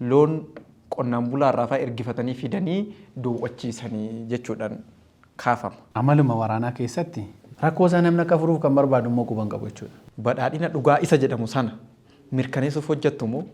loon qonnaan bulaa irraa fa'aa ergifatanii fidanii duwwachiisanii jechuudhaan kaafama. Amaluma waraanaa keessatti rakkoo isaa namni akka furuuf kan barbaadu immoo quban qabu jechuudha. Badhaadhina dhugaa isa jedhamu sana mirkaneessuuf hojjettu moo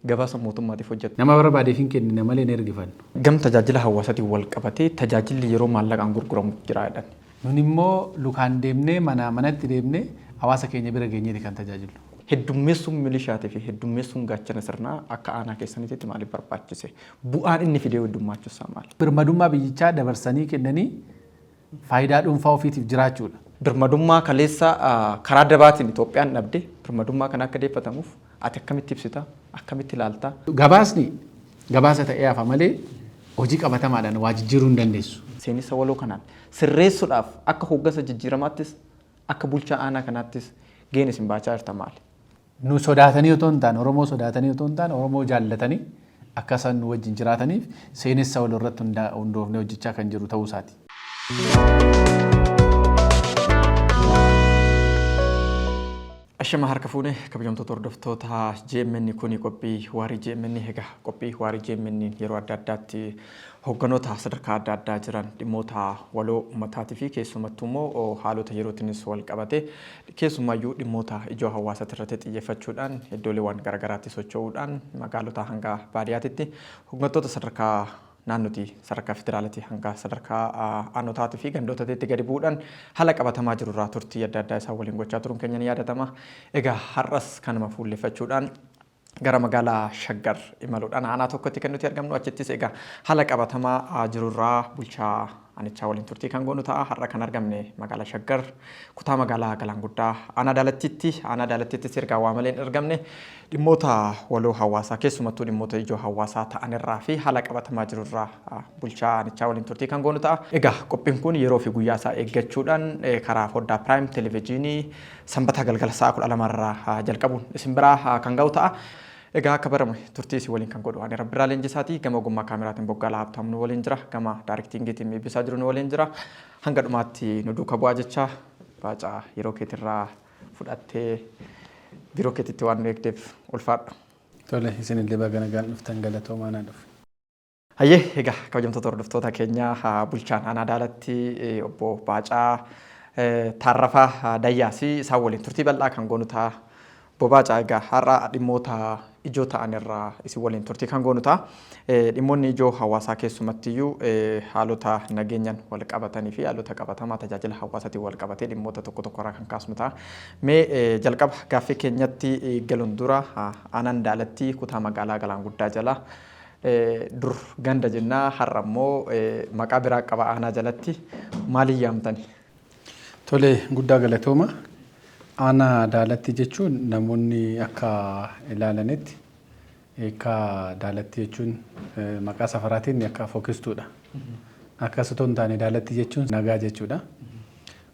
gabaasa mootummaatiif hojjettu? Nama barbaadeef hin kennine malee hin ergifannu. Gam tajaajila hawaasaatiin wal qabatee tajaajilli yeroo maallaqaan gurguramu jiraadhaan. Nun immoo lukaan deemnee manatti deemnee hawaasa keenya bira geenyeeti kan tajaajilu. Heddummeessuun milishaatii fi heddummeessuun gaachana sirnaa akka aanaa keessanitti maaliif barbaachise? Bu'aan inni fidee heddummaachuu maali? Birmadummaa biyyichaa dabarsanii kennanii faayidaa dhuunfaa ofiitiif jiraachuudha. Birmadummaa kaleessa karaa dabaatiin Itoophiyaan dhabde birmadummaa kana akka deeffatamuuf ati akkamitti ibsita? Akkamitti ilaalta? Gabaasni gabaasa ta'ee hafa malee hojii qabatamaadhaan waa jijjiiruu hin dandeessu. Seenessa waloo kanaan sirreessuudhaaf akka hooggansa jijjiiramaattis akka bulchaa aanaa kanaattis gaheen isin baachaa jirta maali? Nu sodaatanii otoo hin taane Oromoo sodaatanii otoo hin taane Oromoo jaallatanii akka isaan nu wajjin jiraataniif seenessa waloo irratti hundoofnee hojjechaa kan jiru ta'uu isaati. Ashama harka fuune kabajamtoota hordoftoota JMN kuni qophii waarii JMN egaa qophii waarii JMN yeroo adda addaatti hoogganoota sadarkaa adda addaa jiran dhimmoota waloo uummataatii fi keessumattuu immoo haalota yerootiinis wal qabate keessumaayyuu dhimmoota ijoo hawaasaa irratti xiyyeeffachuudhaan iddooleewwan garaagaraatti socho'uudhaan magaalota hanga baadiyyaatti hoogganoota sadarkaa naannooti sadarkaa federaalatii hanga sadarkaa aanotaatii fi gandootaatti gadi bu'uudhaan haala qabatamaa jirurraa turtii adda addaa isaan waliin gochaa turuun keenya ni yaadatama. Egaa har'as kanuma fuulleeffachuudhaan gara magaalaa Shaggar imaluudhaan aanaa tokkotti kan nuti argamnu achittis egaa haala qabatamaa jirurraa bulchaa aanichaa waliin turtii kan goonu ta'a. Har'a kan argamne magaalaa Shaggar kutaa magaalaa Galaan Guddaa aanaa Daalattiittis ergaa waa malee hin argamne dhimmoota waloo hawaasaa keessumattuu dhimmoota ijoo hawaasaa ta'anirraa fi haala qabatamaa jirurraa bulchaa aanichaa waliin turtii kan goonu ta'a. Egaa qophiin kun yeroo fi guyyaa isaa eeggachuudhaan karaa foddaa Prime Televiziyoonii sanbata galgala sa'a 12 irraa jalqabuun isin biraa kan ga'u ta'a. Egaa akka barame turtii isii waliin kan godhu ani Rabbirraa Leenjisaati gama ogummaa kaameraatiin Boggaalaa Habtaam nu waliin jira gama daayiriktiingiitiin eebbisaa jiru nu waliin jira hanga dhumaatti nu duuka bu'aa jecha baacaa yeroo keetirraa fudhattee biroo keetitti waan nu eegdeef ulfaadha. Tole isinillee baga nagaan dhuftan galatoomaa naa dhufu. Hayyee egaa kabajamtoota hordoftoota keenyaa bulchaan aanaa Daalatti obbo Baacaa Taarrafaa Dayyaasii isaan waliin turtii bal'aa kan goonu ta'a. Bobaacaa egaa har'a dhimmoota ijoo ta'anirraa isin waliin turtii kan goonu ta'a. Dhimmoonni ijoo hawaasaa keessumattiyyuu haalota nageenyaan wal qabatanii fi haalota qabatamaa tajaajila hawaasaatiin wal qabatee dhimmoota tokko tokkorraa kan kaasnu ta'a. Mee jalqaba gaaffii keenyatti galuun dura aanaan Daalatti kutaa magaalaa Galaan Guddaa jala dur ganda jennaa har'a immoo maqaa biraa qaba aanaa jalatti maaliin yaamtani? Tole guddaa galatooma. Aanaa Daalatti jechuun namoonni akka ilaalanitti akka Daalatti jechuun maqaa safaraatiin akka fookistuudha. Akkas otoo hin taane Daalatti jechuun nagaa jechuudha.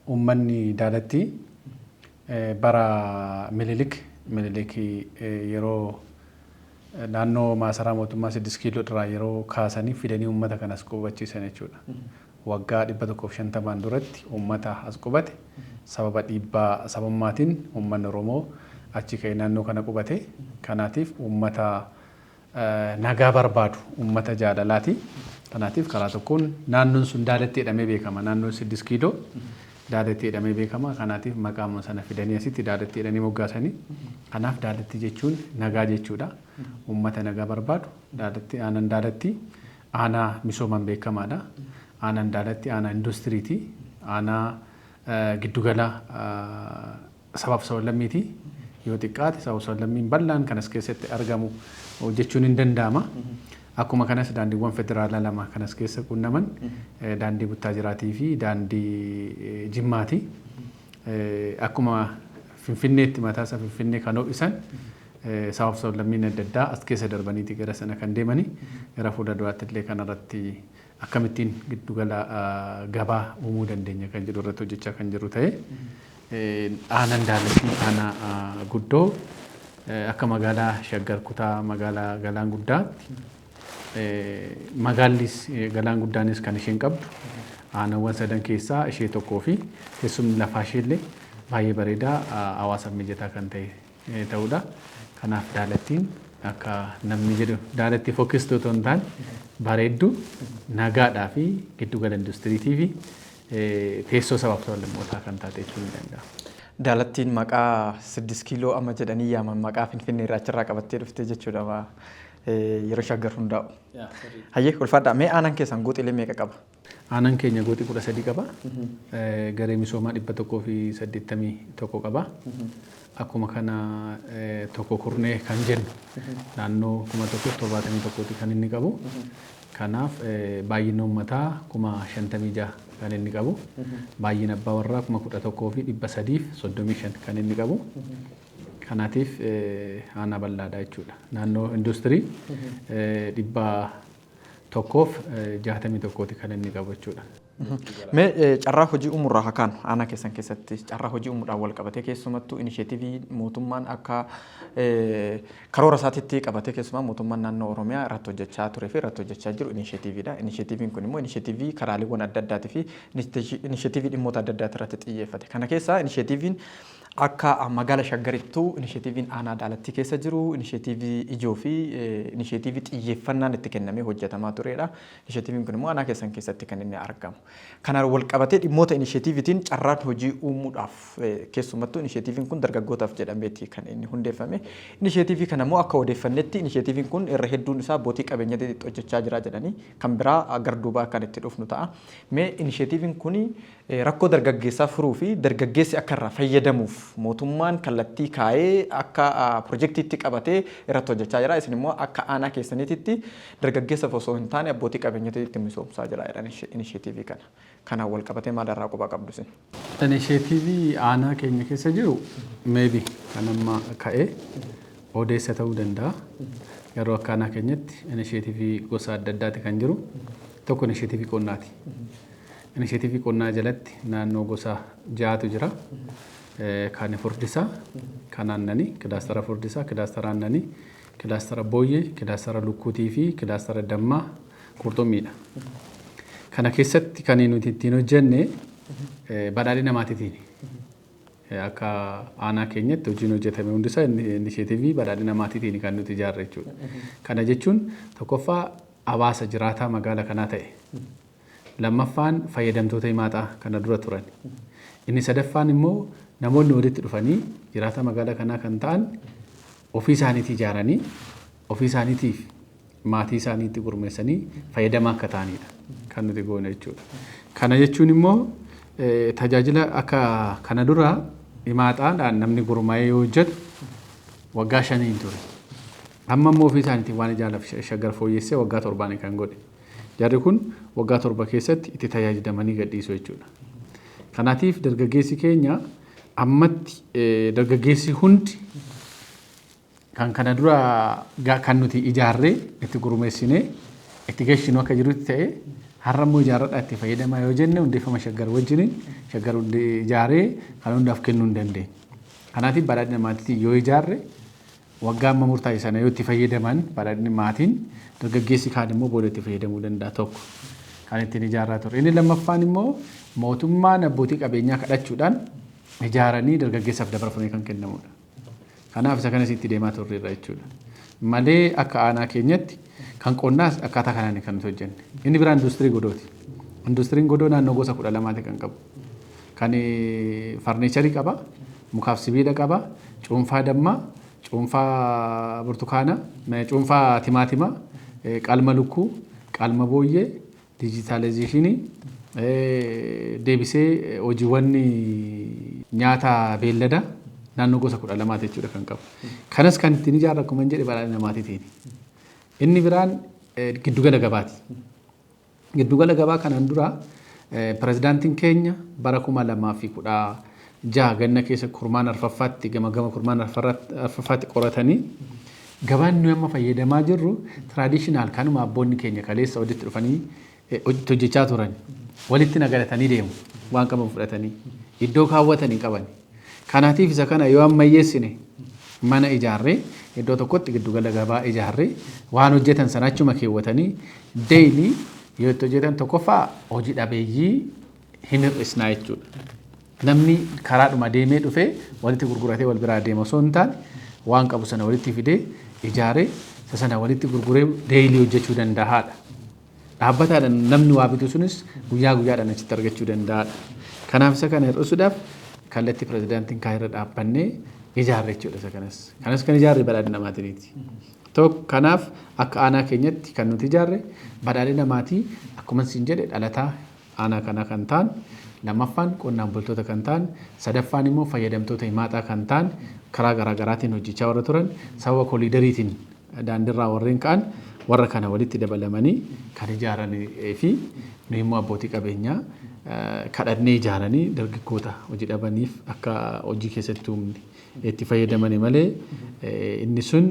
Uummanni Daalatti bara Minilik yeroo naannoo maasaraa mootummaa 6 kiiloo irraa yeroo kaasanii fidanii uummata kanas qubachiisan jechuudha. Waggaa 150 duratti uummata as qubate sababa dhiibbaa sabammaatiin uummanni Oromoo achi ka'ee naannoo kana qubate. Kanaatiif uummata nagaa barbaadu uummata jaalalaati. Kanaatiif karaa tokkoon naannoon sun Daalatti jedhamee beekama. Naannoon 6 kiiloo Daalatti jedhamee beekama. Kanaatiif maqaama sana fidanii asitti Daalatti jedhanii moggaasanii. Kanaaf Daalatti jechuun nagaa jechuudha. Uummata nagaa barbaadu aanaan Daalatti aanaa misoomaan beekamaadha. Aanaan Daalatti aanaa industiriiti. Aanaa giddugala sabaaf sablammiiti. Yoo xiqqaate sabaaf sablammiin bal'aan kanas keessatti argamu jechuun hin danda'ama. Akkuma kanas daandiiwwan federaalaa lama kanas keessa qunnaman daandii Buttaajiraatii fi daandii Jimmaati. Akkuma Finfinneetti mataasaa Finfinnee kan ho'isan sabaaf sablammiin adda addaa as keessa darbaniiti gara sana kan deemanii gara fuula duraatti illee kanarratti akkamittiin giddugala gabaa uumuu dandeenya kan jedhu irratti hojjechaa kan jiru ta'e aanaan Daalatti aanaa guddoo akka magaalaa Shaggar kutaa magaalaa Galaan Guddaatti magaallis Galaan Guddaanis kan isheen qabdu aanawwan sadan keessaa ishee tokkoo fi teessumni lafaa isheellee baay'ee bareedaa hawaasaaf mijataa kan ta'e ta'udha. Kanaaf Daalattiin akka namni jedhu daalatti fokkistuu otoo hin taane bareedduu nagaadhaa fi giddugala industiriitii fi teessoo sabaaf sablammootaa kan taate jechuun ni danda'ama. Daalattiin maqaa 6 kiiloo amma jedhanii yaaman maqaa Finfinnee irraa achirraa qabattee dhuftee jechuudha yeroo shaggar hundaa'u. Hayyee ulfaadhaa mee aanaan keessan gooxilee meeqa qaba? Aanaan keenya gooxii 13 qaba. Garee misoomaa 181 qaba. Akkuma kana tokko kurnee kan jennu naannoo 171 kan inni qabu. Kanaaf baay'ina uummataa 56,000 kan inni qabu. Baay'ina abbaa warraa 11,335 kan inni qabu. Kanaatiif aanaa bal'aadha jechuudha. Naannoo industirii 161 kan inni qabu jechuudha. Mee carraa hojii uumuurraa hakaan aanaa keessan keessatti carraa hojii uumuudhaan wal qabatee keessumattuu inisheetivii mootummaan akka karoora isaatiitti qabatee keessumaa mootummaan naannoo Oromiyaa irratti hojjechaa turee fi irratti hojjechaa jiru inisheetiviidha. Inisheetiviin kun immoo inisheetivii karaaleewwan adda addaatii fi inisheetivii dhimmoota adda addaati irratti xiyyeeffate. Kana keessaa inisheetiviin akka magaala shaggarittuu inisheetiviin aanaa daalattii keessa jiru inisheetivii ijoo fi inisheetivii xiyyeeffannaan itti kennamee hojjetamaa turedha. Inisheetiviin kun immoo aanaa keessan keessatti kan inni argamu. Kanaan wal qabatee dhimmoota inisheetiviitiin carraan hojii uumuudhaaf keessumattuu inisheetiviin kun dargaggootaaf jedhameeti kan inni hundeeffame. Inisheetivii kana immoo akka odeeffannetti inisheetiviin kun irra hedduun isaa abbootii qabeenyaa xixiqqoo hojjechaa jira jedhanii kan biraa garduubaa kan itti dhufnu ta'a. Mee inisheetiviin kun rakkoo dargaggeessaa furuu fi dargaggeessi akka irraa fayyadamuuf mootummaan kallattii kaa'ee akka pirojektiitti qabatee irratti hojjechaa jira. Isin immoo akka aanaa keessaniitti dargaggeessaaf osoo hin taane abbootii qabeenyaatti misoomsaa jira inisheetivii kana. Kanaan wal qabatee maalirraa quba qabdu isin? Inisheetivii aanaa keenya keessa jiru meebi kan amma ka'ee odeessa ta'uu danda'a. Garuu akka aanaa keenyatti inisheetivii gosa adda addaati kan jiru. Tokko inisheetivii qonnaati. Inisheetivii qonnaa jalatti naannoo gosa 6tu jira. Kan furdisaa, kan aannanii, kilaastara furdisaa, kilaastara aannanii, kilaastara booyyee, kilaastara lukkuutii fi kilaastara dammaa qurxummiidha. Kana keessatti kan nuti ittiin hojjenne badhaadhina namaatiitiin. Akka aanaa keenyatti hojiin hojjetame hundisaa inisheetivii badhaadhina namaatiitiin kan nuti ijaarre jechuudha. Kana jechuun tokkoffaa hawaasa jiraataa magaala kanaa ta'e. Lammaffaan fayyadamtoota himaataa kana dura turan. Inni sadaffaan immoo namoonni walitti dhufanii jiraata magaala kanaa kan ta'an ofii isaaniitii ijaaranii ofii isaaniitiif maatii isaaniitti gurmeessanii fayyadamaa akka ta'anidha kan nuti goone jechuudha. Kana jechuun immoo tajaajila akka kana dura himaaxaadhaan namni gurmaa'ee yoo hojjetu waggaa 5 ture. Amma immoo ofii isaaniitiin waan ijaaraaf shaggar fooyyessee waggaa 7 kan godhe. Jarri kun waggaa 7 keessatti itti tajaajilamanii gadhiisu jechuudha. Kanaatiif dargaggeessi keenya ammatti dargaggeessi hundi kan kana dura kan nuti ijaarree itti gurmeessinee itti geessinu akka jirutti ta'e har'a immoo ijaarradhaa itti fayyadamaa yoo jenne hundeeffama shaggar wajjiniin shaggar ijaaree kan hundaaf kennuu hin dandeenye. Kanaatiif badhaadhina maatiitiin yoo ijaarre waggaa amma murtaa'e sana yoo itti fayyadaman badhaadhina maatiin dargaggeessi kaan immoo booda itti fayyadamuu danda'a tokko kan ittiin ijaarraa ture. Inni lammaffaan immoo mootummaan abbootii qabeenyaa kadhachuudhaan ijaaranii dargaggeessaaf dabarfamee kan kennamudha. Kanaaf isa kanas itti deemaa turreerra jechuudha. Malee akka aanaa keenyatti kan qonnaas akkaataa kanaan kan nuti hojjenne. Inni biraan industirii godooti. Industiriin godoo naannoo gosa 12 kan qabu. Kan farniicharii qaba, mukaaf sibiila qaba, cuunfaa dammaa, cuunfaa burtukaana, cuunfaa timaatimaa, qalma lukkuu, qalma booyyee, dijitaalaayzeeshinii, deebisee hojiiwwan nyaata beellada naannoo gosa 12 jechuudha kan qabu. Kanas kan ittiin ijaarra akkuma jedhe badhaadhina namaatiitiin. Inni biraan giddugala gabaati. Giddugala gabaa kanaan dura pirezidaantiin keenya bara 2016 ganna keessa kurmaan arfaffaatti gama kurmaan arfaffaatti qoratanii gabaan nuyi amma fayyadamaa jirru tiraadishinaal kanuma abboonni keenya kaleessa walitti dhufanii hojjechaa turan. Walitti nagadatanii deemu waan qaban fudhatanii iddoo kaawwatanii qaban. Kanaatiif isa kana yoo ammayyeessine mana ijaarree iddoo tokkotti giddugala gabaa ijaarree waan hojjetan sana achuma keewwatanii deeyilii yoo itti hojjetan tokkoffaa hojii dhabeeyyii hin hir'isnaa jechuudha. Namni karaadhuma deemee dhufee walitti gurguratee wal biraa deema osoo hin taane waan qabu sana walitti fidee ijaaree sana walitti gurguree deeyilii hojjechuu danda'aadha. Dhaabbataadhaan namni waa bitu sunis guyyaa guyyaadhaan achitti argachuu danda'aadha. Kanaaf isa kana hir'isuudhaaf kallattii pirezidaantiin kaayirra dhaabbannee ijaarre jechuudha isa kanas. Kanas kan ijaarre badhaadhina maatiiti. Kanaaf akka aanaa keenyatti kan nuti ijaarre badhaadhina maatii akkuma isin jedhe dhalataa aanaa kana kan ta'an, lammaffaan qonnaan bultoota kan ta'an, sadaffaan immoo fayyadamtoota himaataa kan ta'an karaa garaagaraatiin hojjechaa warra turan sababa kooliidariitiin daandiirraa warreen ka'an warra kana walitti dabalamanii kan ijaaranii fi nu immoo abbootii qabeenyaa kadhannee ijaaranii dargaggoota hojii dhabaniif akka hojii keessatti humni itti fayyadamani malee inni sun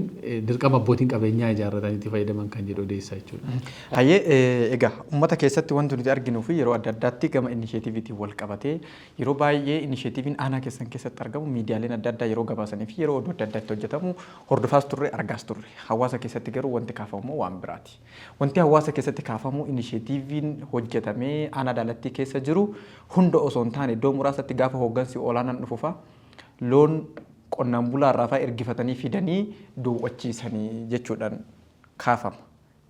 dirqama abbootiin qabeenyaa ijaarratanii itti fayyadaman kan jedhu odeessaa jechuudha. Hayyee egaa uummata keessatti wanti nuti arginuu fi yeroo adda addaatti gama inisheetiiviitiin wal qabatee yeroo baay'ee inisheetiiviin aanaa keessan keessatti argamu miidiyaaleen adda addaa yeroo gabaasanii fi yeroo oduu adda addaatti hojjetamu hordofaas turre argaas turre. Hawaasa keessatti garuu wanti kaafamu waan biraati. Wanti hawaasa keessatti kaafamu inisheetiiviin hojjetamee aanaa daalattii keessa jiru hunda osoo hin taane iddoo muraasatti gaafa hooggansi olaanaan dhufufa loon qonnaan bulaa irraa ergifatanii fidanii duwwachiisanii jechuudhaan kaafama.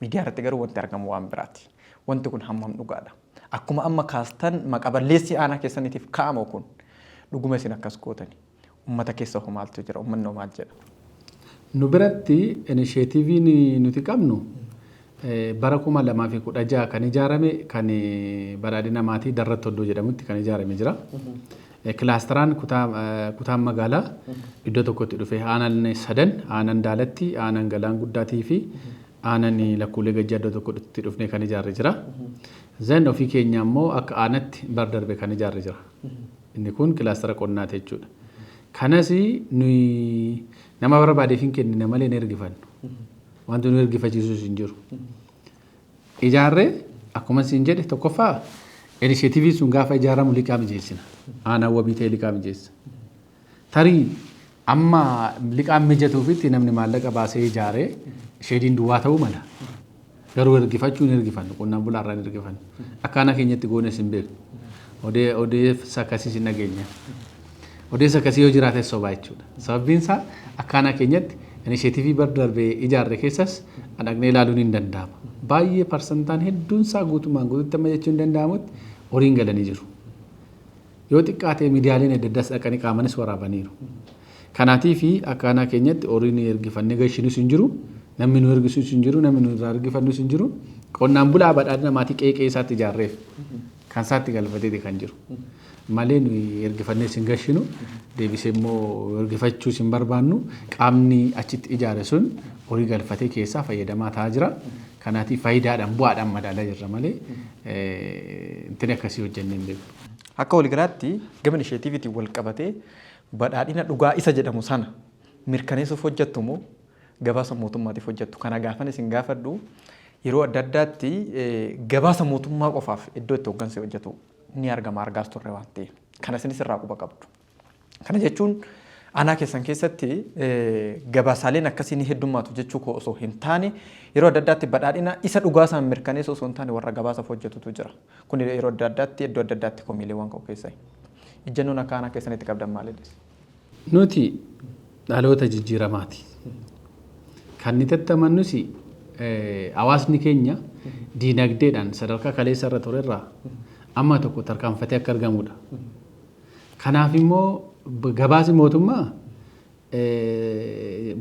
Miidiyaa irratti garuu wanti argamu waan biraati. Wanti kun hammam dhugaadha. Akkuma amma kaastan maqaballeessi aanaa keessaniitiif kaa'amu kun dhuguma isin akkas gootani. Uummata keessa hoo maaltu jira? Uummanni hoo maal jedha? Nu biratti inisheetiiviin nuti qabnu bara 2016 kan ijaarame kan badhaadhina maatii Darratti Oddoo jedhamutti kan ijaarame jira. Kilaasteraan kutaan magaalaa iddoo tokkotti dhufe aanaan sadan aanaan daalatti aanaan galaan guddaatii fi aanaan lakkuulee gajjaa iddoo tokkotti dhufne kan ijaarre jira. Zan ofii keenya immoo akka aanatti bar darbe kan ijaarre jira. Inni kun kilaastera qonnaati jechuudha. Kanas nuyi nama barbaadeef hin kennine malee hin ergifannu. Wanti nu ergifachiisus hin jiru. Ijaarree akkuma isin jedhe tokkoffaa inisheetiivii sun gaafa ijaaramu liqaa mijeessina. Aanaan wabii ta'e liqaa mijeessa. Tarii amma liqaan mijatuufitti namni maallaqa baasee ijaaree sheediin duwwaa ta'uu mala. Garuu ergifachuu hin ergifannu. Qonnaan bulaa irraa hin ergifannu. Akka aanaa keenyatti goones hin beeku. Odeessa akkasiis hin dhageenya. Odeessa akkasii yoo jiraate sobaa jechuudha. Sababbiin isaa akka aanaa keenyatti inisheetiivii bar darbee ijaarre keessas dhaqnee ilaaluun hin danda'ama. Baay'ee parsantaan hedduun isaa guutummaan guututti amma jechuun danda'amutti horiin galanii jiru. Yoo xiqqaatee miidiyaaleen adda addaas dhaqanii qaamanis waraabaniiru. Kanaatii fi akka aanaa keenyatti horiin ergifannee gashinus hin jiru, namni nu ergisuus hin jiru, namni nu irraa ergifannus hin jiru. Qonnaan bulaa badhaadhina maatii qeeqee isaatti ijaarreef kan isaatti galfateeti kan jiru. Malee nuyi ergifannees hin gashinu, deebisee immoo ergifachuus hin barbaannu, qaamni achitti ijaare sun horii galfatee keessaa fayyadamaa ta'aa jira. Kanaatiif faayidaadhaan bu'aadhaan madaalaa jirra malee intini akkasii hojjennee hin beeku. Akka waliigalaatti gama inisheetiiviitiin wal qabatee badhaadhina dhugaa isa jedhamu sana mirkaneessuuf hojjettu moo gabaasa mootummaatiif hojjettu? Kana gaafan isin gaafadhu yeroo adda addaatti gabaasa mootummaa qofaaf iddoo itti hooggansi hojjetu ni argama argaas turre waan ta'eef. Kana isinis irraa quba qabdu. Kana jechuun aanaa keessan keessatti gabaasaaleen akkasii ni heddummaatu jechuu koo osoo hin taane yeroo adda addaatti badhaadhina isa dhugaasaan mirkaneessu osoo hin taane warra gabaasaaf hojjetutu jira. Kun yeroo adda addaatti iddoo adda addaatti komiileewwan qabu keessaa. Ejjennoon akka aanaa keessanitti qabdan maalidha? Nuti dhaloota jijjiiramaati. Kan ni tattamannus hawaasni keenya diinagdeedhaan sadarkaa kaleessa irra turerraa amma tokko tarkaanfatee akka argamudha. Kanaaf immoo gabaasi mootummaa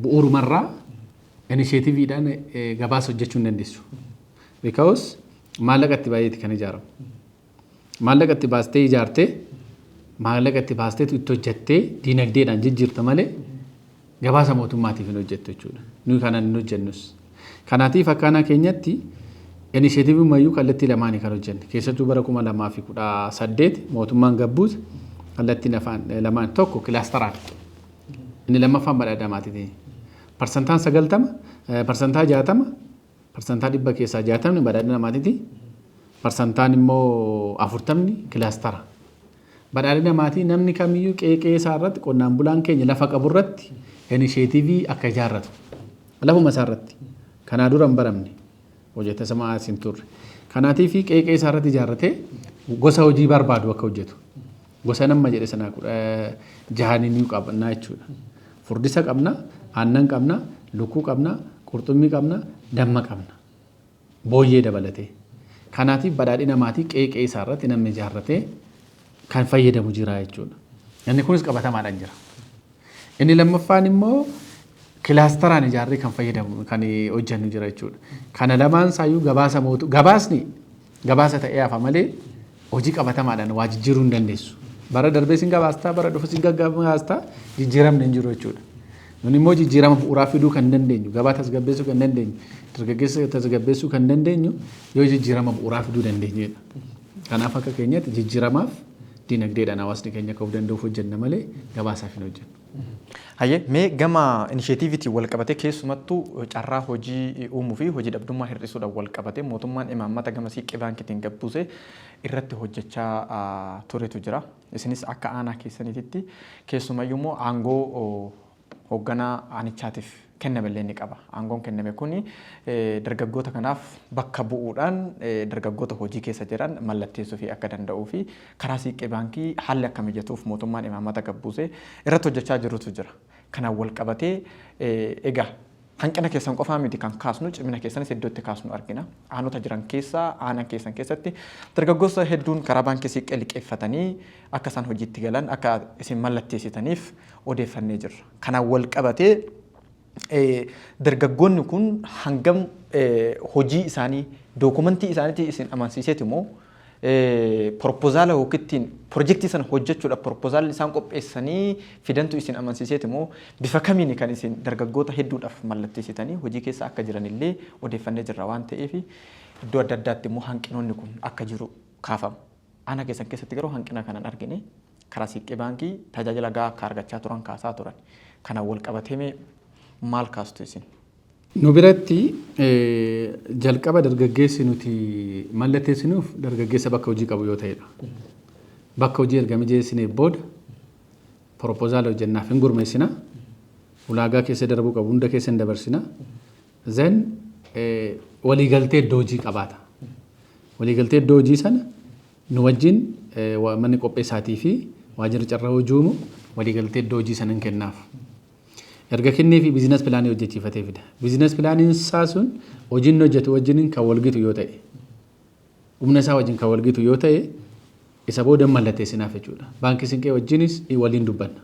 bu'uurumarraa inisheetiiviidhaan gabaasa hojjechuu hin dandeessu. Because maallaqa itti baay'eeti kan ijaaramu. Maallaqa itti baastee ijaartee maallaqa itti baastee itti hojjettee diinagdeedhaan jijjiirta malee gabaasa mootummaatiif hin hojjettu jechuudha. Nuyi kanan hin hojjennus. Kanaatiif akka aanaa keenyatti inisheetiivii mayyuu kallattii lamaanii kan hojjenne. Keessattuu bara 2018 mootummaan gabbuus kallattiin lamaan tokko kilaasteraan. Inni lammaffaan badhaadhina maatiiti. Parsantaan 90, parsantaa 60, parsantaa 100 keessaa 60 badhaadhina maatiiti. Parsantaan immoo 40 kilaastera. Badhaadhina maatii namni kamiyyuu qeeqee isaa irratti qonnaan bulaan keenya lafa qabu irratti inisheetiivii akka ijaarratu. Lafuma isaa irratti. Kanaa dura hin baramne. Hojjeta samaa asin turre. Kanaatiif qeeqee isaa irratti ijaarratee gosa hojii barbaadu akka hojjetu. Gosa nama jedhe sanaa jahaanii ni qabna jechuudha. Furdisa qabna, aannan qabna, lukkuu qabna, qurxummii qabna, damma qabna. Booyyee dabalatee. Kanaatiif badhaadhina maatii qe'ee isaa irratti namni ijaarratee kan fayyadamu jira jechuudha. Inni kunis qabatamaadhaan jira. Inni lammaffaan immoo kilaasteraan ijaarree kan fayyadamu kan hojjennu jira jechuudha. Kana lamaan isaayyuu gabaasni gabaasa ta'ee hafa malee hojii qabatamaadhaan waa jijjiiruu hin dandeessu. Bara darbee sin gabaastaa bara dhufu sin gabaastaa jijjiiramni hin jiru jechuudha. Nun immoo jijjiirama bu'uuraa fiduu kan dandeenyu, gabaa tasgabbeessuu kan dandeenyu, dargaggeessa tasgabbeessuu kan dandeenyu yoo jijjiirama bu'uuraa fiduu dandeenyudha. Kanaaf akka keenyatti jijjiiramaaf dinagdeedhaan hawaasni keenya ka'uu danda'uuf hojjenna malee gabaasaaf hin hojjennu. Hayyee mee gama inisheetiiviitiin wal qabatee keessumattuu carraa hojii uumuu fi hojii dhabdummaa hir'isuudhaan wal qabatee mootummaan imaammata gama siiqqee baankiitiin gabbuusee irratti hojjechaa turetu jira. Isinis akka aanaa keessaniitti keessumayyuu immoo aangoo hoogganaa aanichaatiif kennamellee ni qaba. Aangoon kenname kuni dargaggoota kanaaf bakka bu'uudhaan dargaggoota hojii keessa jiran mallatteessuu fi akka danda'uu fi karaa siiqqee baankii haalli akka mijatuuf mootummaan imaammata gabbuusee irratti hojjechaa jirutu jira. Kanaan wal qabatee egaa hanqina keessan qofaa miti kan kaasnu cimina keessanis iddootti kaasnu argina. Aanota jiran keessaa aanaa keessan keessatti dargaggoota hedduun karaa baankii siiqqee liqeeffatanii akka isaan hojiitti galan akka isin mallatteessitaniif odeeffannee jirra. Kanaan wal qabatee dargaggoonni kun hangam hojii isaanii dookumentii isaaniitti isin amansiiseeti moo propozaala yookiin pirojektii sana hojjechuudhaaf propozaalli isaan qopheessanii fidantu isin amansiiseeti moo bifa kamiin kan isin dargaggoota hedduudhaaf mallatteessitanii hojii keessa akka jiranillee odeeffannee jirra waan ta'eef iddoo adda addaatti immoo hanqinoonni kun akka jiru kaafamu. Aanaa keessan keessatti garuu hanqina kanan argine karaa siiqqee baankii tajaajila gahaa akka argachaa turan kaasaa turan. Kanaan wal qabatee maal kaastu isin? Nu biratti jalqaba dargaggeessi nuti mallatteessinuuf dargaggeessa bakka hojii qabu yoo ta'edha. Bakka hojii erga mijeessinee booda propozaala hojjennaaf hin gurmeessina. Ulaagaa keessa darbuu qabu hunda keessa hin dabarsina. Zeen waliigaltee iddoo hojii qabaata. Waliigaltee iddoo hojii sana nu wajjin manni qopheessaatii fi waajjirri carraa hojii uumu waliigaltee iddoo hojii sana hin kennaaf. Erga kennee fi biizinas pilaanii hojjechiifatee fida. Biizinas pilaaniin isaa sun hojiin hojjetu wajjin kan walgitu yoo ta'e, humna isaa wajjin kan walgitu yoo ta'e, isa booda mallatteessinaaf jechuudha. Baankii siinqee wajjinis waliin dubbanna.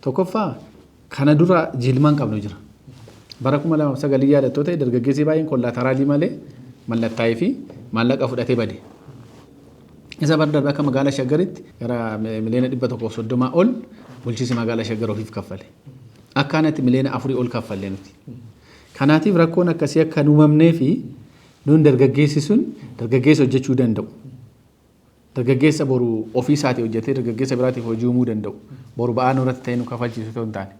Tokkoffaa kana dura jilmaan qabnu jira. Bara 2009 yaadattoo ta'e dargaggeessi baay'een kollaateraalii malee mallattaa'ee fi maallaqa fudhatee bade. Isa bara darbe akka magaalaa Shaggaritti gara miliyoona 130 ol bulchiinsi magaalaa Shaggar ofiif kaffale. Akkaanatti miliyoona 4 ol kaffallee nuti. Kanaatiif rakkoon akkasii akka hin uumamnee fi nuun dargaggeessi sun dargaggeessa hojjechuu danda'u. Dargaggeessa boru ofii isaatii hojjetee dargaggeessa biraatiif hojii uumuu danda'u. Boru ba'aa nurratti ta'ee nu kafalchiisu ta'uu hin taane.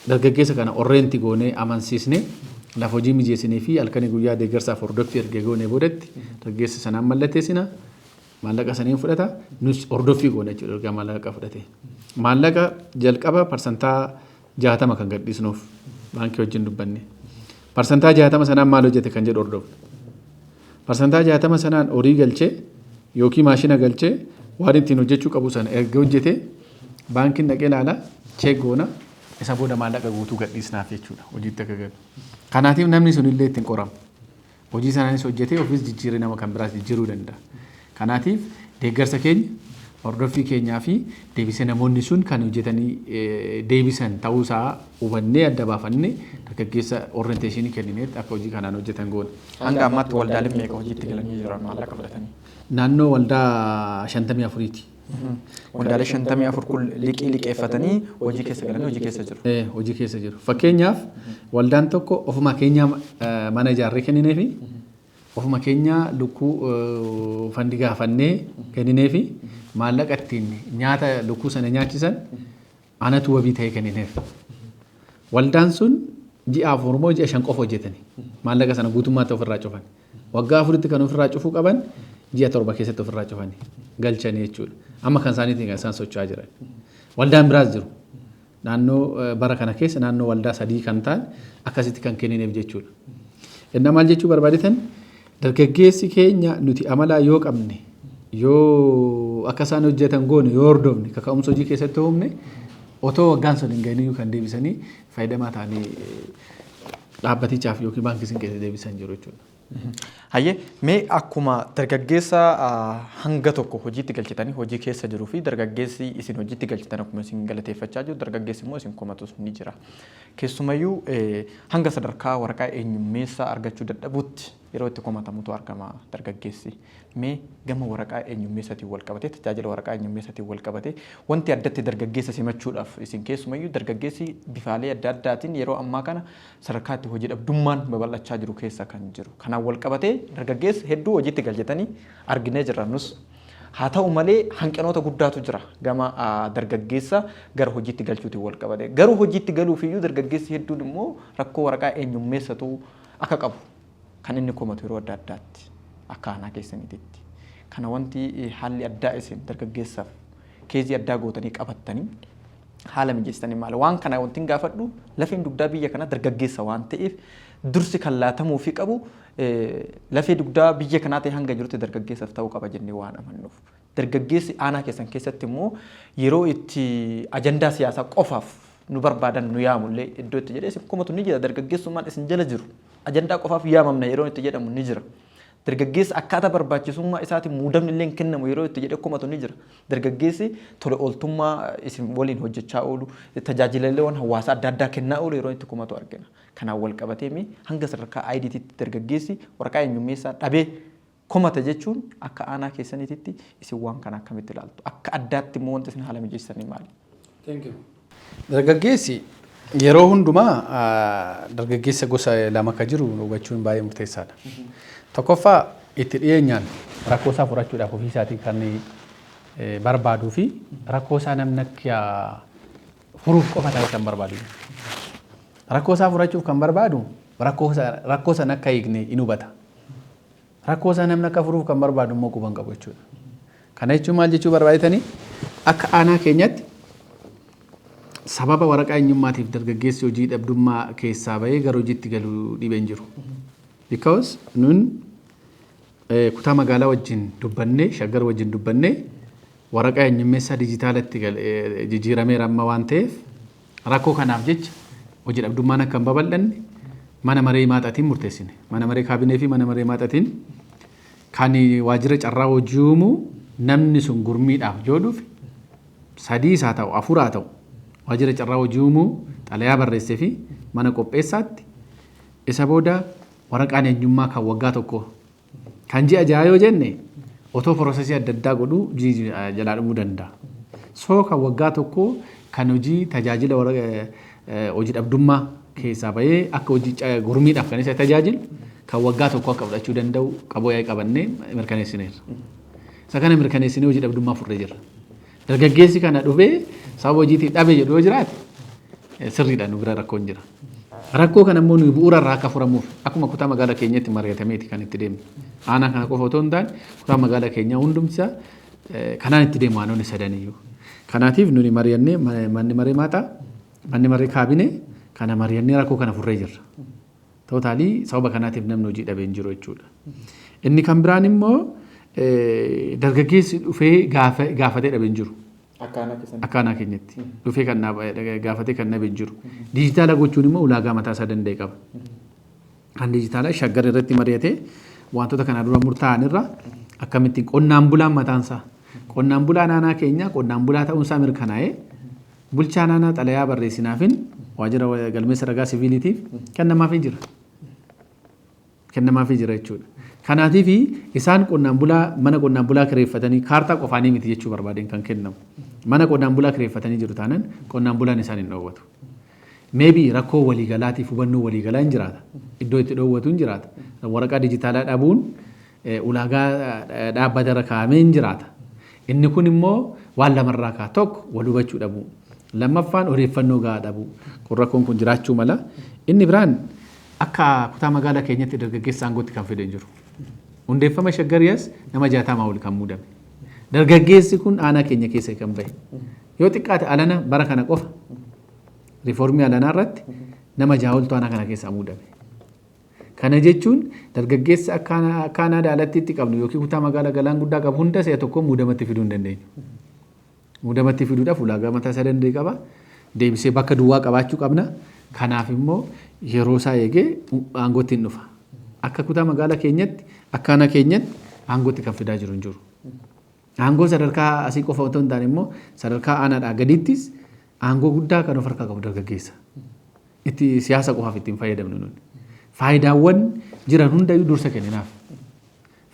Dargaggeessa kana orreenti goonee amansiisnee lafa hojii mijeessinee fi halkanii guyyaa deeggarsaaf hordoffii ergee goonee boodatti dargaggeessa sanaan mallatteessina. Maallaqa saniin fudhata nus hordoffii goona jechuudha erga maallaqa fudhate. Maallaqa jalqaba parsantaa 60 kan gadhiisnuuf baankii wajjin dubbanne. Parsantaa 60 sanaan maal hojjete kan jedhu hordofna. Parsantaa 60 sanaan horii galchee yookiin maashina galchee waan ittiin hojjechuu qabu sana erga hojjete baankiin dhaqee ilaala cheek goona isa booda maallaqa guutuu gadhiisnaaf jechuudha hojiitti akka galu. Kanaatiif namni sun illee ittiin qoramu. Hojii sanaanis hojjetee ofiis jijjiiree nama kan biraas jijjiiruu danda'a. Kanaatiif deeggarsa keenya hordoffii keenyaa fi deebisee namoonni sun kan hojjetanii deebisan ta'uusaa hubannee adda baafannee dargaggeessa orienteeshinii kennineet akka hojii kanaan hojjetan goona. Hanga ammaatti waldaaleen meeqa hojiitti galanii jiran maallaqa fudhatanii? Naannoo waldaa 54ti. Waldaalee 54 kun liqeeffatanii hojii keessa galanii hojii keessa jiru. Hojii keessa jiru. Fakkeenyaaf waldaan tokko ofuma keenya mana ijaarree kenninee fi ofuma keenya lukkuu fandi gaafannee kenninee fi maallaqa ittiin nyaata lukkuu sana nyaachisan anatu wabii ta'ee kennineef. Waldaan sun ji'a 4 moo ji'a 5 qofa hojjetanii maallaqa sana guutummaatti ofirraa cufan. Waggaa 4tti kan ofirraa cufuu qaban ji'a 7 keessatti ofirraa cufanii galchanii jechuudha. Amma kan isaaniitiin kan isaan socho'aa jiran. Waldaan biraas jiru. Naannoo bara kana keessa naannoo waldaa 3 kan ta'an akkasitti kan kennineef jechuudha. Inna maal jechuu barbaadetan dargaggeessi keenya nuti amalaa yoo qabne yoo akka isaan hojjetan goone yoo hordofne kaka'umsa hojii keessatti uumne otoo waggaan sun hin gahinii kan deebisanii fayyadamaa ta'anii dhaabbatichaaf yookiin baankii isin keessa deebisan jiru jechuudha. Hayyee mee akkuma dargaggeessa hanga tokko hojiitti galchitanii hojii keessa jiruu fi dargaggeessi isin hojiitti galchitan akkuma isin galateeffachaa jiru dargaggeessi immoo isin komatus ni jira. Keessumayyuu hanga sadarkaa waraqaa eenyummeessaa argachuu dadhabuutti yeroo itti komatamutu argama dargaggeessi. Mee gama waraqaa eenyummeessaatiin wal qabatee tajaajila waraqaa eenyummeessaatiin wal qabatee wanti addatti dargaggeessa simachuudhaaf isin keessumayyuu dargaggeessi bifaalee adda addaatiin yeroo ammaa kana sadarkaa itti hojii dhabdummaan babal'achaa jiru keessa kan jiru. Kanaan wal qabatee dargaggeessi hedduu hojiitti galchatanii arginee jirra nus. Haa ta'u malee hanqinoota guddaatu jira gama dargaggeessa gara hojiitti galchuutiin wal qabatee. Garuu hojiitti galuufiyyuu dargaggeessi hedduun immoo rakkoo waraqaa eenyummeessatu akka qabu kan inni komatu yeroo adda addaatti akka aanaa keessaniititti. Kana wanti haalli addaa isin dargaggeessaaf keezii addaa gootanii qabattanii haala mijeessitanii maali? Waan kana wanti gaafadhu lafeen dugdaa biyya kana dargaggeessa waan ta'eef dursi kan laatamuu fi qabu lafee dugdaa biyya kanaa ta'e hanga jirutti dargaggeessaaf ta'uu qaba jennee waan amannuuf. Dargaggeessi aanaa keessan keessatti immoo yeroo itti ajandaa siyaasaa qofaaf nu barbaadan nu yaamullee iddoo itti jedhee isin komatu ni jira dargaggeessummaan isin jala jiru. Ajandaa qofaaf yaamamna yeroo itti jedhamu ni jira. Dargaggeessi akkaataa barbaachisummaa isaatiin muudamni illee kennamu yeroo itti jedhee komatu ni jira. Dargaggeessi tola ooltummaa isin waliin hojjechaa oolu tajaajilawwan hawaasaa adda addaa kennaa oolu yeroo itti komatu argina. Kanaan wal qabatee hanga sadarkaa IDTtti dargaggeessi waraqaa eenyummeessaa dhabee komata jechuun akka aanaa keessaniitti isin waan kana akkamitti ilaaltu? Akka addaatti immoo wanti isin haala mijeessanii maali? Dargaggeessi yeroo hundumaa dargaggeessa gosa lama kan jiru hubachuun baay'ee murteessaadha. Tokkoffaa itti dhiyeenyaan rakkoo isaa furachuudhaaf ofii isaatii kan barbaaduu fi rakkoo isaa namni akka furuuf qofa ta'e kan barbaadu. Rakkoo isaa furachuuf kan barbaadu rakkoo sana akka hiikne in hubata. Rakkoo isaa namni akka furuuf kan barbaadu immoo quban qabu jechuudha. Kana jechuun maal jechuu barbaadetanii akka aanaa keenyatti sababa waraqaa eenyummaatiif dargaggeessi hojii dhabdummaa keessaa bahee gara hojiitti galuu dhibeen jiru. Because nun kutaa magaalaa wajjin dubbannee shaggar wajjin dubbannee waraqaa eenyummeessaa dijitaalatti jijjiirameera amma waan ta'eef rakkoo kanaaf jecha hojii dhabdummaan akka hin babal'anne mana maree maaxatiin murteessine. Mana maree kaabinee fi mana maree maaxatiin kan waajjira carraa hojii uumuu namni sun gurmiidhaaf joodhuuf 3 haa ta'u 4 haa ta'u waajjira carraa hojii uumuu xalayaa barreessee fi mana qopheessaatti isa booda waraqaan eenyummaa kan waggaa tokko kan ji'a ja'a yoo jenne otoo piroosesii adda addaa godhu jalaa dhumuu danda'a. So kan waggaa tokko kan hojii tajaajila hojii dhabdummaa keessaa bahee akka hojii gurmiidhaaf kan isa tajaajilu kan waggaa tokko akka fudhachuu danda'u qaboo yaa'ii qabannee mirkaneessineerra. Isa kana mirkaneessinee hojii dhabdummaa furree jirra. Dargaggeessi kana dhufee sababa hojiitiin dhabe jedhu yoo jiraate sirriidha nu bira rakkoon jira. Rakkoo kana immoo nuyi bu'uura irraa akka furamuuf akkuma kutaa magaalaa keenyatti mari'atameeti kan itti deemnu. Aanaa kana qofa otoo hin taane kutaa magaalaa keenyaa hundumsa kanaan itti deemu waanonni sadaniyyuu. Kanaatiif nuni mari'annee manni maree maaxaa manni maree kaabinee kana mari'annee rakkoo kana furree jirra. Tootaalii sababa kanaatiif namni hojii dhabee hin jiru jechuudha. Inni kan biraan immoo dargaggeessi dhufee gaafatee dhabee hin jiru. Akkaanaa keenyatti dhufee kan gaafatee kan dhabee hin jiru. Dijitaala gochuun immoo ulaagaa mataa isaa danda'e qaba. Kan dijitaala shaggar irratti mari'atee wantoota kana dura murtaa'an irra akkamittiin qonnaan bulaan mataan isaa qonnaan bulaan aanaa keenyaa qonnaan bulaa ta'uun isaa mirkanaa'ee bulchaan aanaa xalayaa barreessinaafin waajjira galmeessa ragaa siviiliitiif kennamaafii jira. Kennamaafii jira jechuudha. Kanaatiif isaan qonnaan bulaa mana qonnaan bulaa kireeffatanii kaartaa qofaanii miti jechuu barbaadeen kan kennamu. Mana qonnaan bulaa kireeffatanii jiru taanaan qonnaan bulaan isaan hin dhoowwatu. Maybe rakkoo waliigalaatiif hubannoo waliigalaa hin jiraata. Iddoo itti dhoowwatu hin jiraata. Waraqaa dijitaalaa dhabuun ulaagaa dhaabbata irra kaa'amee hin jiraata. Inni kun immoo waan lamarraa ka'a tokko wal hubachuu dhabuu. Lammaffaan odeeffannoo gahaa dhabuu. Kun rakkoon kun jiraachuu mala. Inni biraan akka kutaa magaalaa keenyatti dargaggeessa aangootti kan fedhe hin jiru. Hundeeffama shaggariyaas nama 60 ol kan muudame. Dargaggeessi kun aanaa keenya keessa kan bahe. Yoo xiqqaate alana bara kana qofa riiformii alanaa irratti nama 6 oltu aanaa kana keessa muudame. Kana jechuun dargaggeessa akka aanaa daalattiitti qabnu yookiin kutaa magaalaa galaan guddaa qabu hunda si'a tokko muudamatti fiduu hin dandeenyu. Muudamatti fiduudhaaf ulaagaa mataa isaa danda'e qaba. deebisee bakka duwwaa qabaachuu qabna. Kanaaf immoo yeroo isaa eegee aangootti hin dhufa. Akka kutaa magaalaa keenyatti akka aanaa keenyatti aangootti kan fidaa jiru hin jiru. Aangoo sadarkaa asii qofa otoo hin taane immoo sadarkaa aanaadhaa gadiittis aangoo guddaa kan of harkaa qabu dargaggeessa. Itti siyaasa qofaaf ittiin fayyadamnu nuti. Faayidaawwan jiran hundayyuu dursa kenninaaf.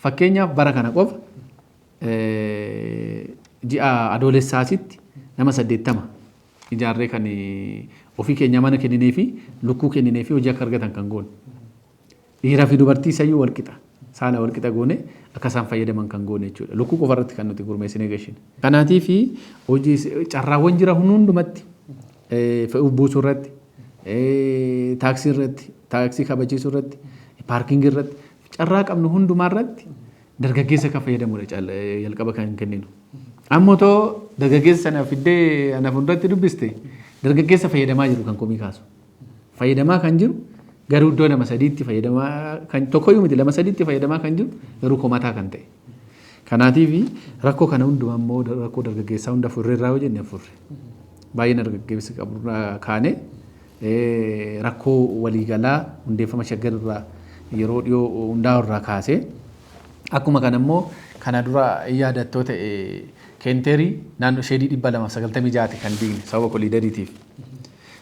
Fakkeenyaaf bara kana qofa ji'a adoolessaasitti nama 80 ijaarree kan ofii keenya mana kenninee fi lukkuu kenninee fi hojii akka argatan kan goone. Dhiiraa fi dubartii isayyuu walqixa. Saala walqixa goone akka isaan fayyadaman kan goone jechuudha. Lukkuu qofa irratti kan nuti gurmeessinee gashine. Kanaatii fi hojii carraawwan jiran hundumatti fe'uu buusuu irratti, taaksii irratti, taaksii kabachiisuu irratti, paarkingii irratti, carraa qabnu hundumaa irratti dargaggeessa kan fayyadamudha jalqaba kan kenninu. Ammoo too dargaggeessa sana fiddee ana fuulduratti dubbiste dargaggeessa fayyadamaa jiru kan komii kaasu. Fayyadamaa kan jiru garuu iddoo nama sadiitti fayyadamaa kan tokkoyyuu miti lama sadiitti fayyadamaa kan jiru garuu komataa kan ta'e. Kanaatiif rakkoo kana hundumaa immoo rakkoo dargaggeessaa hunda furree irraa hojjenne furre. Baay'een dargaggeessi qabu kaane rakkoo waliigalaa hundeeffama shaggar irraa yeroo dhiyoo hundaa irraa kaasee akkuma kana immoo kana dura yaadattoo ta'e keenteerii naannoo sheedii 296 kan diigne sababa koliidariitiif.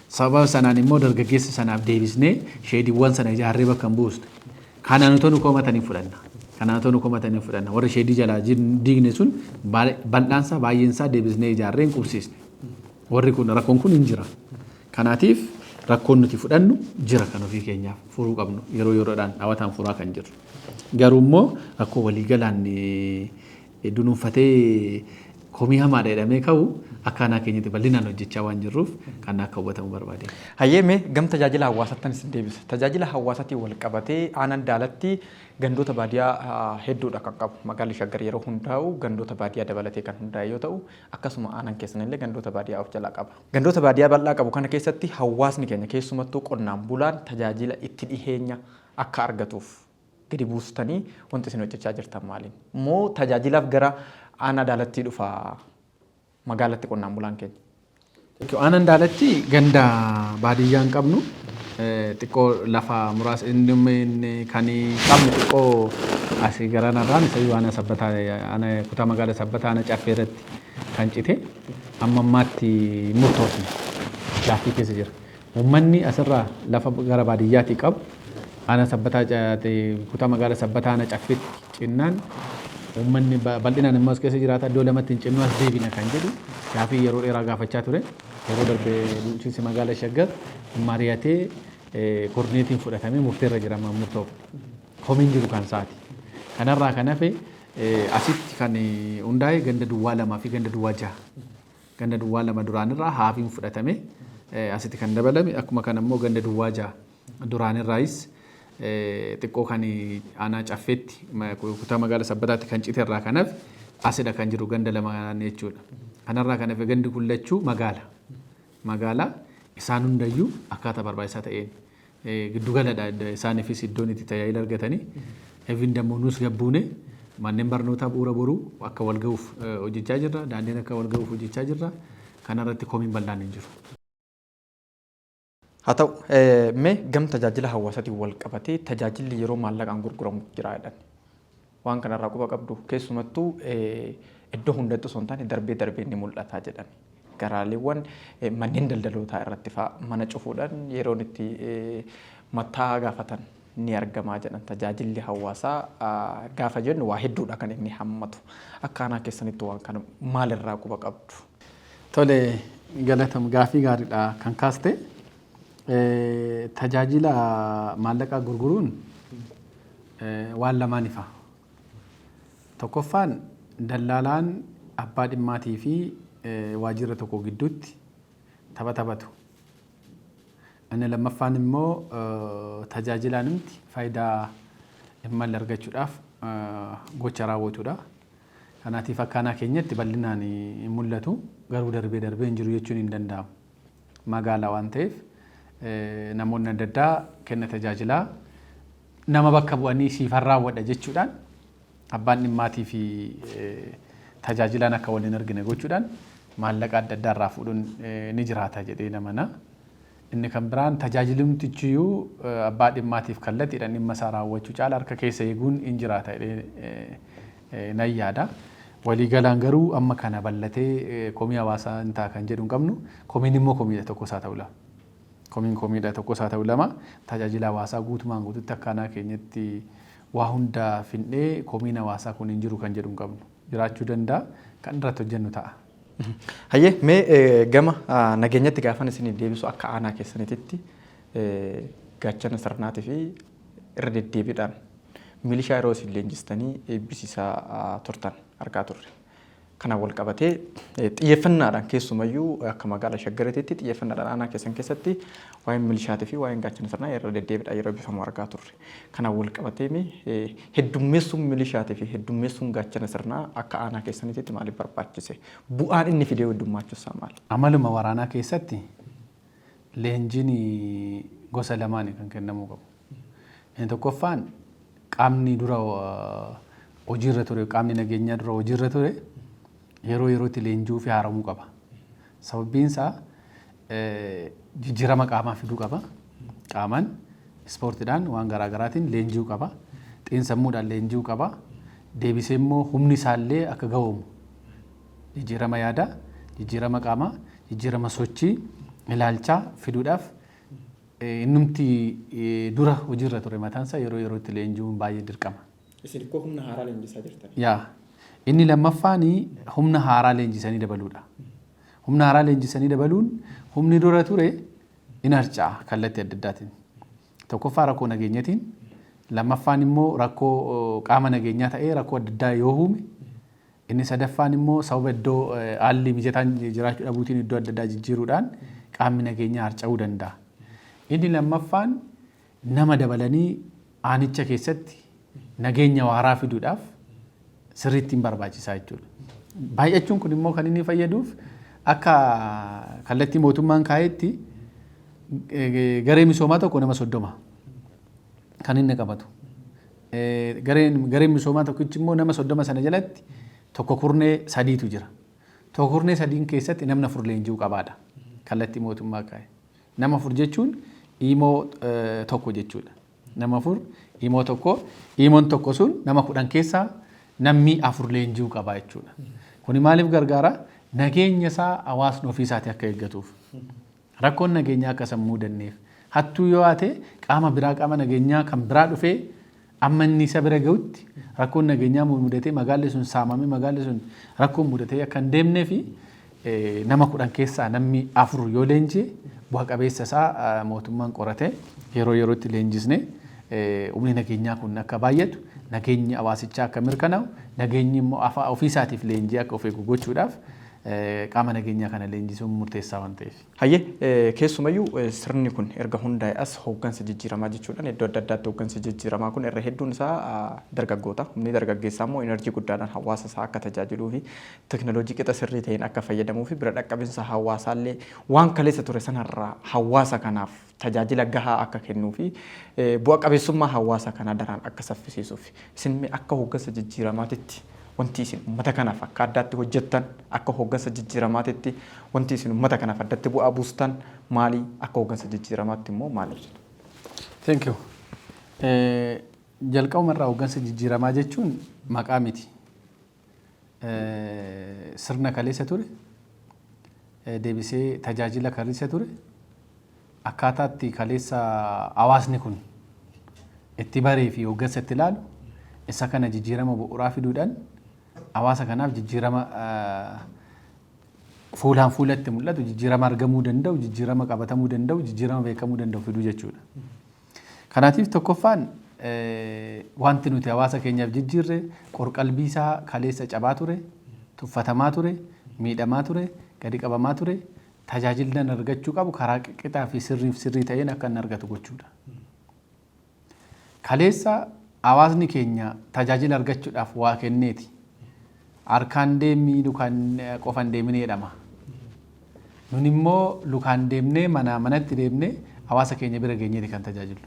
Sababa sanaan immoo dargaggeessa sanaaf deebisnee sheediiwwan sana ijaarree bakka hin buusne. Kanaan otoo nu komatanii fudhanna. Kanaan otoo nu komatanii fudhanna. Warri sheedii jalaa diigne sun bal'aansaa baay'eensaa deebisnee ijaarree hin qubsiisne. Warri kun rakkoon kun hin jira. Kanaatiif rakkoon nuti fudhannu jira kan ofii keenyaaf furuu qabnu yeroo yeroodhaan hawataan furaa kan jiru. Garuu immoo rakkoo waliigalaan dunuunfatee komii hamaadha jedhamee ka'u akka aanaa keenyatti bal'inaan hojjechaa waan jirruuf kan akka hubatamu barbaade. Hayyeeme gam tajaajila hawaasaattis deebisa. Tajaajila hawaasaatiin wal qabatee aanaan daalatti gandoota baadiyyaa hedduudha kan qabu. Magaalli Shaggar yeroo hundaa'u gandoota baadiyyaa dabalatee kan hundaa'e yoo ta'u akkasuma aanaan keessanillee gandoota baadiyyaa of jalaa qaba. Gandoota baadiyyaa bal'aa qabu kana keessatti hawaasni keenya keessumattuu qonnaan bulaan tajaajila itti dhiheenya akka argatuuf gadi buustanii wanti isin hojjechaa jirtan maaliin? Moo tajaajilaaf gara aanaa daalatti dhufa magaalatti qonnaan bulaan keenya? Aanaan daalatti ganda baadiyyaa hin qabnu xiqqoo lafa muraasa inni kan qabnu xiqqoo asii garanarraan isa ana sabbataa ana kutaa magaalaa sabbataa ana caffee irratti kan cite amma ammaatti murtoofne gaaffii keessa jira. Uummanni asirraa lafa gara baadiyyaatti qabu ana sabbataa kutaa magaalaa sabbataa ana caffeetti cinnaan uummanni bal'inaan immoo as keessa jiraata iddoo lamatti hin cinnu as deebina kan jedhu gaaffii yeroo dheeraa gaafachaa ture. Yeroo darbee bulchiinsi magaalaa Shaggar mari'atee koordineetiin fudhatamee murteerra jira murtoof komiin jiru kan isaati. Kanarraa kan hafe asitti kan hundaa'e ganda duwwaa lamaa fi ganda duwwaa jaha. Ganda duwwaa lama duraanirraa haafiin fudhatame asitti kan dabalame akkuma kana immoo ganda duwwaa jaha duraanirraayis xiqqoo kan aanaa caffeetti kutaa magaalaa sabbataatti kan citeerraa kanaaf asidha kan jiru ganda lamaan jechuudha. Kanarraa kan hafe gandi kullachuu magaalaa isaan hundayyuu akkaataa barbaachisaa ta'een giddugaladha isaaniifis iddoon itti tajaajila argatanii eeviin dammoo nuus gabbuune manneen barnootaa bu'uura boruu akka wal ga'uuf hojjechaa jirra daandiin akka wal ga'uuf hojjechaa jirra kanarratti komiin bal'aan hin jiru. Haa ta'u mee gam tajaajila hawaasaatiin wal qabatee tajaajilli yeroo maallaqaan gurguramu jira jedhan waan kanarraa quba qabdu keessumattuu iddoo hundattuu osoo hin taane darbee ni mul'ata jedhan. Garaaleewwan manneen daldalootaa irratti fa'a mana cufuudhaan yeroon itti mataa gaafatan ni argamaa jedhan tajaajilli hawaasaa gaafa jennu waa hedduudha kan inni hammatu akka aanaa keessanitti waan kana maalirraa quba qabdu? Tole galatamu gaaffii gaariidha kan kaaste tajaajila maallaqaa gurguruun waan lamaan ifa. Tokkoffaan daldaalaan abbaa dhimmaatii fi waajjira tokko gidduutti taphatu. Inni lammaffaan immoo tajaajilaan miti faayidaa imala argachuudhaaf gocha raawwatudha. Kanaatiif akka aanaa keenyatti bal'inaan hin mul'atu garuu darbee hin jiru jechuun hin danda'amu. Magaalaa waan ta'eef namoonni adda addaa kenna tajaajilaa nama bakka bu'anii siifan raawwadha jechuudhaan abbaan dhimmaatii fi tajaajilaan akka waliin argine gochuudhaan maallaqa adda addaa irraa fuudhuun ni jiraata jedhee namana. Inni kan biraan tajaajilumtichiyyuu abbaa dhimmaatiif kallattiidhaan dhimma isaa raawwachuu caala harka keessa eeguun in jiraata jedhee nan yaada. Waliigalaan garuu amma kana bal'atee komii hawaasaa hin ta'a kan jedhu hin qabnu. Komiin immoo komiidha tokko isaa ta'uu lama. Komiidha tokko isaa ta'uu lama. Tajaajila hawaasaa guutumaan guututti akkaanaa keenyatti waa hunda findhee komiin hawaasaa kun hin jiru kan jedhu hin qabnu. Jiraachuu danda'a kan irratti hojjennu ta'a. Hayyee mee gama nageenyatti gaafan isin deebisu akka aanaa keessanitti gaachana sirnaatii fi irra deddeebiidhaan milishaa yeroo isin leenjistanii eebbisiisaa turtan argaa turre. Kana wal qabatee xiyyeeffannaadhaan keessumayyuu akka magaalaa Shaggariitti xiyyeeffannaadhaan aanaa keessan keessatti waa'een milishaatii fi waa'een gaachana sirnaa irra deddeebiidhaan yeroo eebbifamu argaa turre. Kana wal qabatee heddummeessuun milishaatii fi heddummeessuun gaachana sirnaa akka aanaa keessanitti maaliif barbaachise? Bu'aan inni fidee heddummaachuu maali? Amaluma waraanaa keessatti leenjiin gosa lamaanii kan kennamuu qabu. Inni tokkoffaan qaamni dura hojiirra ture, qaamni nageenyaa dura hojiirra ture yeroo yerootti leenjuu fi haaramuu qaba. Sababbiin isaa jijjiirama qaamaa fiduu qaba. Qaamaan ispoortiidhaan waan garaagaraatiin leenjuu qaba. Xiinsammuudhaan leenjuu qaba. Deebisee immoo humni isaallee akka ga'oomu jijjiirama yaadaa, jijjiirama qaamaa, jijjiirama sochii, ilaalchaa fiduudhaaf innumti dura hojiirra ture mataansaa yeroo yerootti leenjuun baay'ee dirqama. Isin ikkoo humna haaraa leenjisaa jirtan. Yaa inni lammaffaan humna haaraa leenjisanii dabaluudha. Humna haaraa leenjisanii dabaluun humni dura ture in harca'a kallattii adda addaatiin. Tokkoffaa rakkoo nageenyatiin, lammaffaan immoo rakkoo qaama nageenyaa ta'ee rakkoo adda addaa yoo uume, inni sadaffaan immoo sababa iddoo haalli mijataan jiraachuu dhabuutiin iddoo adda addaa jijjiiruudhaan qaamni nageenyaa harca'uu danda'a. Inni lammaffaan nama dabalanii aanicha keessatti nageenya waaraa fiduudhaaf sirriitti hin barbaachisaa jechuudha. Baay'achuun kun immoo kan inni fayyaduuf akka kallattii mootummaan kaa'etti garee misoomaa tokko nama 30 kan inni qabatu. Gareen misoomaa tokkichi immoo nama 30 sana jalatti tokko kurnee 3tu jira. Tokko kurnee 3 keessatti namni 4 leenji'uu qabaadha. Kallattii mootummaa kaa'e. Nama 4 jechuun imoo tokko jechuudha. Nama 4 imoo tokko, imoon tokko sun nama 10 keessaa namni 4 leenji'uu qaba jechuudha. Kuni maaliif gargaara? Nageenya isaa hawaasni ofii isaatii akka eeggatuuf. Rakkoon nageenyaa akka sammuu danneef. Hattuu yoo haate qaama biraa qaama nageenyaa kan biraa dhufee amma inni isa bira ga'utti rakkoon nageenyaa mudatee magaalli sun saamamee magaalli sun rakkoon mudatee akka hin deemnee fi nama 10 keessaa namni 4 yoo leenji'e bu'a qabeessa isaa mootummaan qorate yeroo yerootti leenjisne humni nageenyaa kun akka baay'atu nageenyi hawaasichaa akka mirkanaa'u nageenyi immoo ofii isaatiif leenjii akka of eegu gochuudhaaf qaama nageenyaa kana leenjisuun murteessaa waan ta'eef. Hayyee keessumayyuu sirni kun erga hundaa'e as hooggansa jijjiiramaa jechuudhaan iddoo adda addaatti hooggansa jijjiiramaa kun irra hedduun isaa dargaggoota. Humni dargaggeessaa immoo enerjii guddaadhaan hawaasa isaa akka tajaajiluu fi teekinooloojii qixa sirrii ta'een akka fayyadamuu fi bira dhaqqabinsa hawaasaallee waan kaleessa ture sanarraa hawaasa kanaaf tajaajila gahaa akka kennuu fi bu'a qabeessummaa hawaasa kanaa daraan akka saffisiisuuf isin akka hooggansa jijjiiramaatitti wanti isin uummata kanaaf akka addaatti hojjettan akka hooggansa jijjiiramaatitti wanti isin uummata kanaaf addatti bu'aa buustan maali akka hooggansa jijjiiramaatti immoo maali? Thank you. Jalqabumarraa hooggansa jijjiiramaa jechuun maqaa miti. Sirna kaleessa ture deebisee tajaajila kaleessa ture akkaataatti kaleessa hawaasni kun itti baree fi hooggansa itti ilaalu isa kana jijjiirama bu'uuraa fiduudhaan hawaasa kanaaf jijjiirama fuulaan fuulatti mul'atu jijjiirama argamuu danda'u jijjiirama qabatamuu danda'u jijjiirama beekamuu danda'u fiduu jechuudha. Kanaatiif tokkoffaan wanti nuti hawaasa keenyaaf jijjiirre qorqalbii isaa kaleessa cabaa ture tuffatamaa ture miidhamaa ture gadi qabamaa ture tajaajila argachuu qabu karaa qixaa fi sirrii ta'een akka inni argatu gochuudha. Kaleessa hawaasni keenya tajaajila argachuudhaaf waa kenneeti. Harkaan deemii lukaan qofan deemnee jedhama. Nun immoo lukaan deemnee manatti deemnee hawaasa keenya bira geenyeeti kan tajaajilu.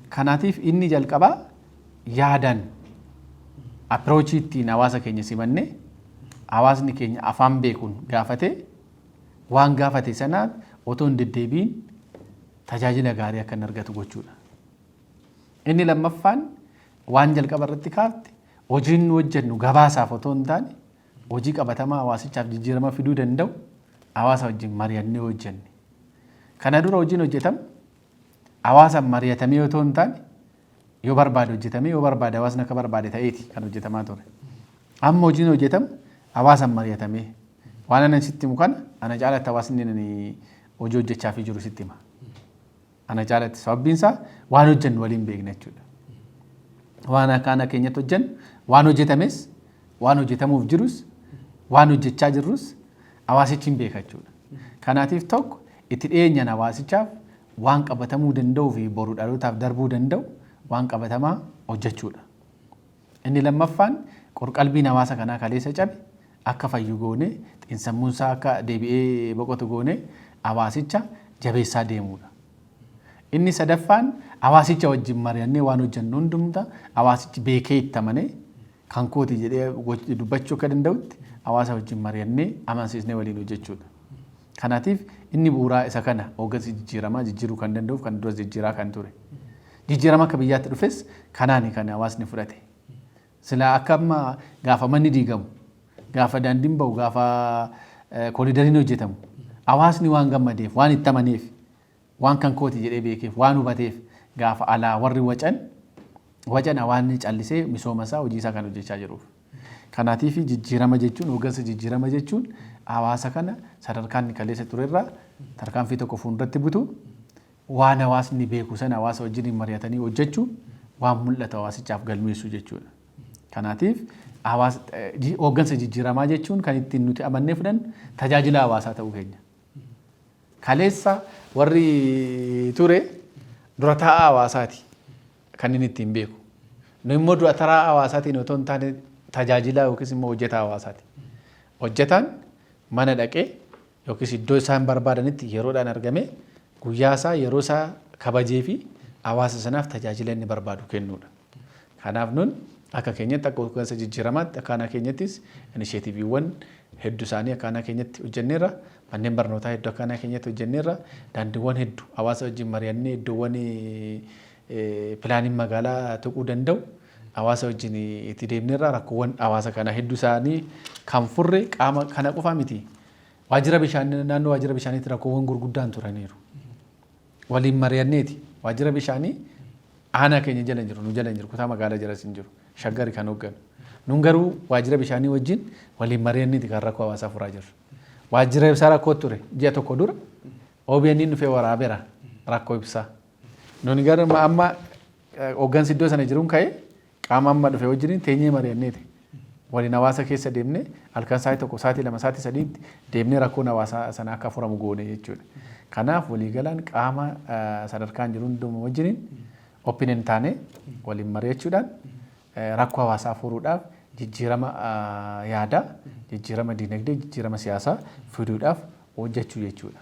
Kanaatiif inni jalqabaa yaadaan approachii ittiin hawaasa keenya simanne hawaasni keenya afaan beekuun gaafatee waan gaafate sanaan otoo hin deddeebiin tajaajila gaarii akka hin argatu gochuudha. Inni lammaffaan waan jalqaba irratti kaafte hojiin nu hojjennu gabaasaaf otoo hin taane hojii qabatamaa hawaasichaaf jijjiirama fiduu danda'u hawaasa wajjin mari'annee hojjenne. Kana dura hojiin hojjetamu hawaasa mari'atamee otoo hin taane yoo barbaade hojjetamee yoo barbaade hawaasni akka barbaade ta'eeti kan hojjetamaa ture. Amma hojiin hojjetamu hawaasa mari'atamee waan ana sitti himu kana ana caalatti hawaasni hojii hojjechaafii jiru sitti hima. Ana caalatti sababbiin isaa waan hojjennu waliin beekna jechuudha. Waan akka ana keenyatti hojjennu waan hojjetames waan hojjetamuuf jirus waan hojjechaa jirrus hawaasichi hin beeka jechuudha. Kanaatiif tokko itti dhiyeenyaan hawaasichaaf waan qabatamuu danda'uu fi boru dhalootaaf darbuu danda'u waan qabatamaa hojjechuudha. Inni lammaffaan qorqalbiin hawaasa kanaa kaleessa cabe akka fayyu goone xiinsammuunsaa akka deebi'ee boqotu goone hawaasicha jabeessaa deemuudha. Inni sadaffaan hawaasicha wajjin mari'annee waan hojjennu hundumta hawaasichi beekee itti amanee kan kooti jedhee dubbachuu akka danda'utti hawaasa wajjin mari'annee amansiisnee waliin hojjechuudha. Kanaatiif inni bu'uuraa isa kana hooggansi jijjiiramaa jijjiiruu kan danda'uuf kan duras jijjiiraa kan ture. Jijjiirama akka biyyaatti dhufes kanaani kan hawaasni fudhate. Sila akka amma gaafa manni diigamu, gaafa daandiin bahu, gaafa koolidariin hojjetamu, hawaasni waan gammadeef, waan itti amaneef, waan kan kooti jedhee beekeef, waan hubateef gaafa alaa warri wacan hawaasni callisee misooma isaa hojii isaa kan hojjechaa jiruuf. Kanaatiif jijjiirama jechuun hooggansa jijjiirama jechuun hawaasa kana sadarkaan kaleessa turerraa tarkaanfii tokko fuulduratti butu waan hawaasni beeku sana hawaasa wajjin mari'atanii hojjechuu waan mul'ata hawaasichaaf galmeessuu jechuudha. Kanaatiif hooggansa jijjiiramaa jechuun kan ittiin nuti amannee fudhannu tajaajila hawaasaa ta'uu keenya. Kaleessa warri ture dura taa'aa hawaasaati kan inni ittiin beeku. Nu immoo dura taa'aa hawaasaatiin otoo hin taane tajaajila yookiis immoo hojjetaa hawaasaati. Hojjetaan mana dhaqee yookiis iddoo isaan barbaadanitti yeroodhaan argamee guyyaa isaa yeroo isaa kabajee fi hawaasa sanaaf tajaajila inni barbaadu kennuudha. Kanaaf nun akka keenyatti akka hooggansa jijjiiramaatti akka aanaa keenyattis inisheetiiviiwwan hedduu isaanii akka aanaa keenyatti hojjenneerra, manneen barnootaa hedduu akka aanaa keenyatti hojjenneerra, daandiiwwan hedduu hawaasa wajjin mari'annee iddoowwan pilaaniin magaalaa tuquu danda'u hawaasa wajjin itti deemneerra rakkoowwan hawaasa kana hedduu isaanii kan furre qaama kana qofa miti. Waajjira bishaanii naannoo waajjira bishaaniitti rakkoowwan gurguddaan turaniiru. Waliin mari'anneeti waajjira bishaanii aanaa keenya jala hin jiru, nu jala hin jiru, kutaa magaalaa jalas hin jiru, shaggari kan hoogganu. Nun garuu waajjira bishaanii wajjin waliin mari'anneeti kan rakkoo hawaasaa furaa jirru. Waajjira ibsaa rakkoo ture ji'a tokko dura OBN dhufee waraabeera rakkoo ibsaa. Nuni gara amma hooggansi iddoo sana jiruun ka'ee qaama amma dhufe wajjin teenyee mari'anneeti. Waliin hawaasa keessa deemnee halkan sa'aatii tokko, sa'aatii lama, sa'aatii sadiitti deemnee rakkoon hawaasaa sana akka furamu goone jechuudha. Kanaaf waliigalaan qaama sadarkaan jiru hundumaa wajjin opiiniin taanee waliin mari'achuudhaan rakkoo hawaasaa furuudhaaf jijjiirama yaadaa, jijjiirama dinagdee, jijjiirama siyaasaa fiduudhaaf hojjechuu jechuudha.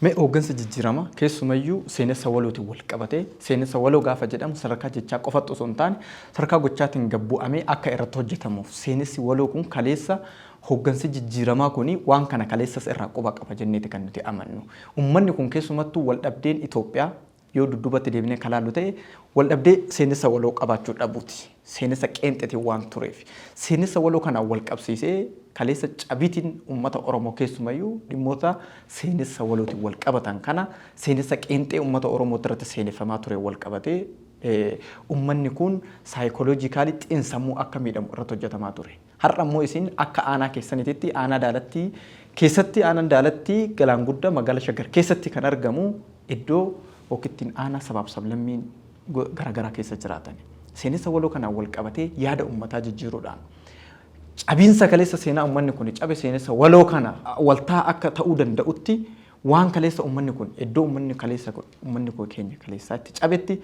Mee hooggansa jijjiirama keessumayyuu seenessa walootiin wal qabatee seenessa waloo gaafa jedhamu sadarkaa jechaa qofatti osoo hin taane sadarkaa gochaatiin gabbu'amee akka irratti hojjetamuuf seenessi waloo kun kaleessa hooggansi jijjiiramaa kuni waan kana kaleessas irraa quba qaba jenneeti kan nuti amannu. Uummanni kun keessumattuu wal dhabdeen Itoophiyaa yoo dudduubatti deebinee kalaallu ta'e wal dhabdee seenessa waloo qabaachuu dhabuuti. Seenessa qeenxeetiin waan tureef seenessa waloo kanaan wal qabsiisee kaleessa cabiitiin uummata Oromoo keessumayyuu dhimmoota seenessa walootiin wal qabatan kana seenessa qeenxee uummata Oromoo irratti seeneffamaa ture wal qabatee uummanni kun saayikooloojikaalii xiinsammuu akka miidhamu irratti hojjetamaa ture. Har'a immoo isin akka aanaa keessanitti aanaa daalattii keessatti aanaan daalattii galaan guddaa magaalaa Shaggar keessatti kan argamu iddoo ookittiin aanaa sabaaf sablammiin garaagaraa keessa jiraatan. Seenessa waloo kanaan wal qabatee yaada uummataa jijjiiruudhaan cabiinsa kaleessa seenaa uummanni kun cabe seenessa waloo kana waltaa akka ta'uu danda'utti waan kaleessa uummanni kun iddoo uummanni kaleessa uummanni kun keenya kaleessaatti cabetti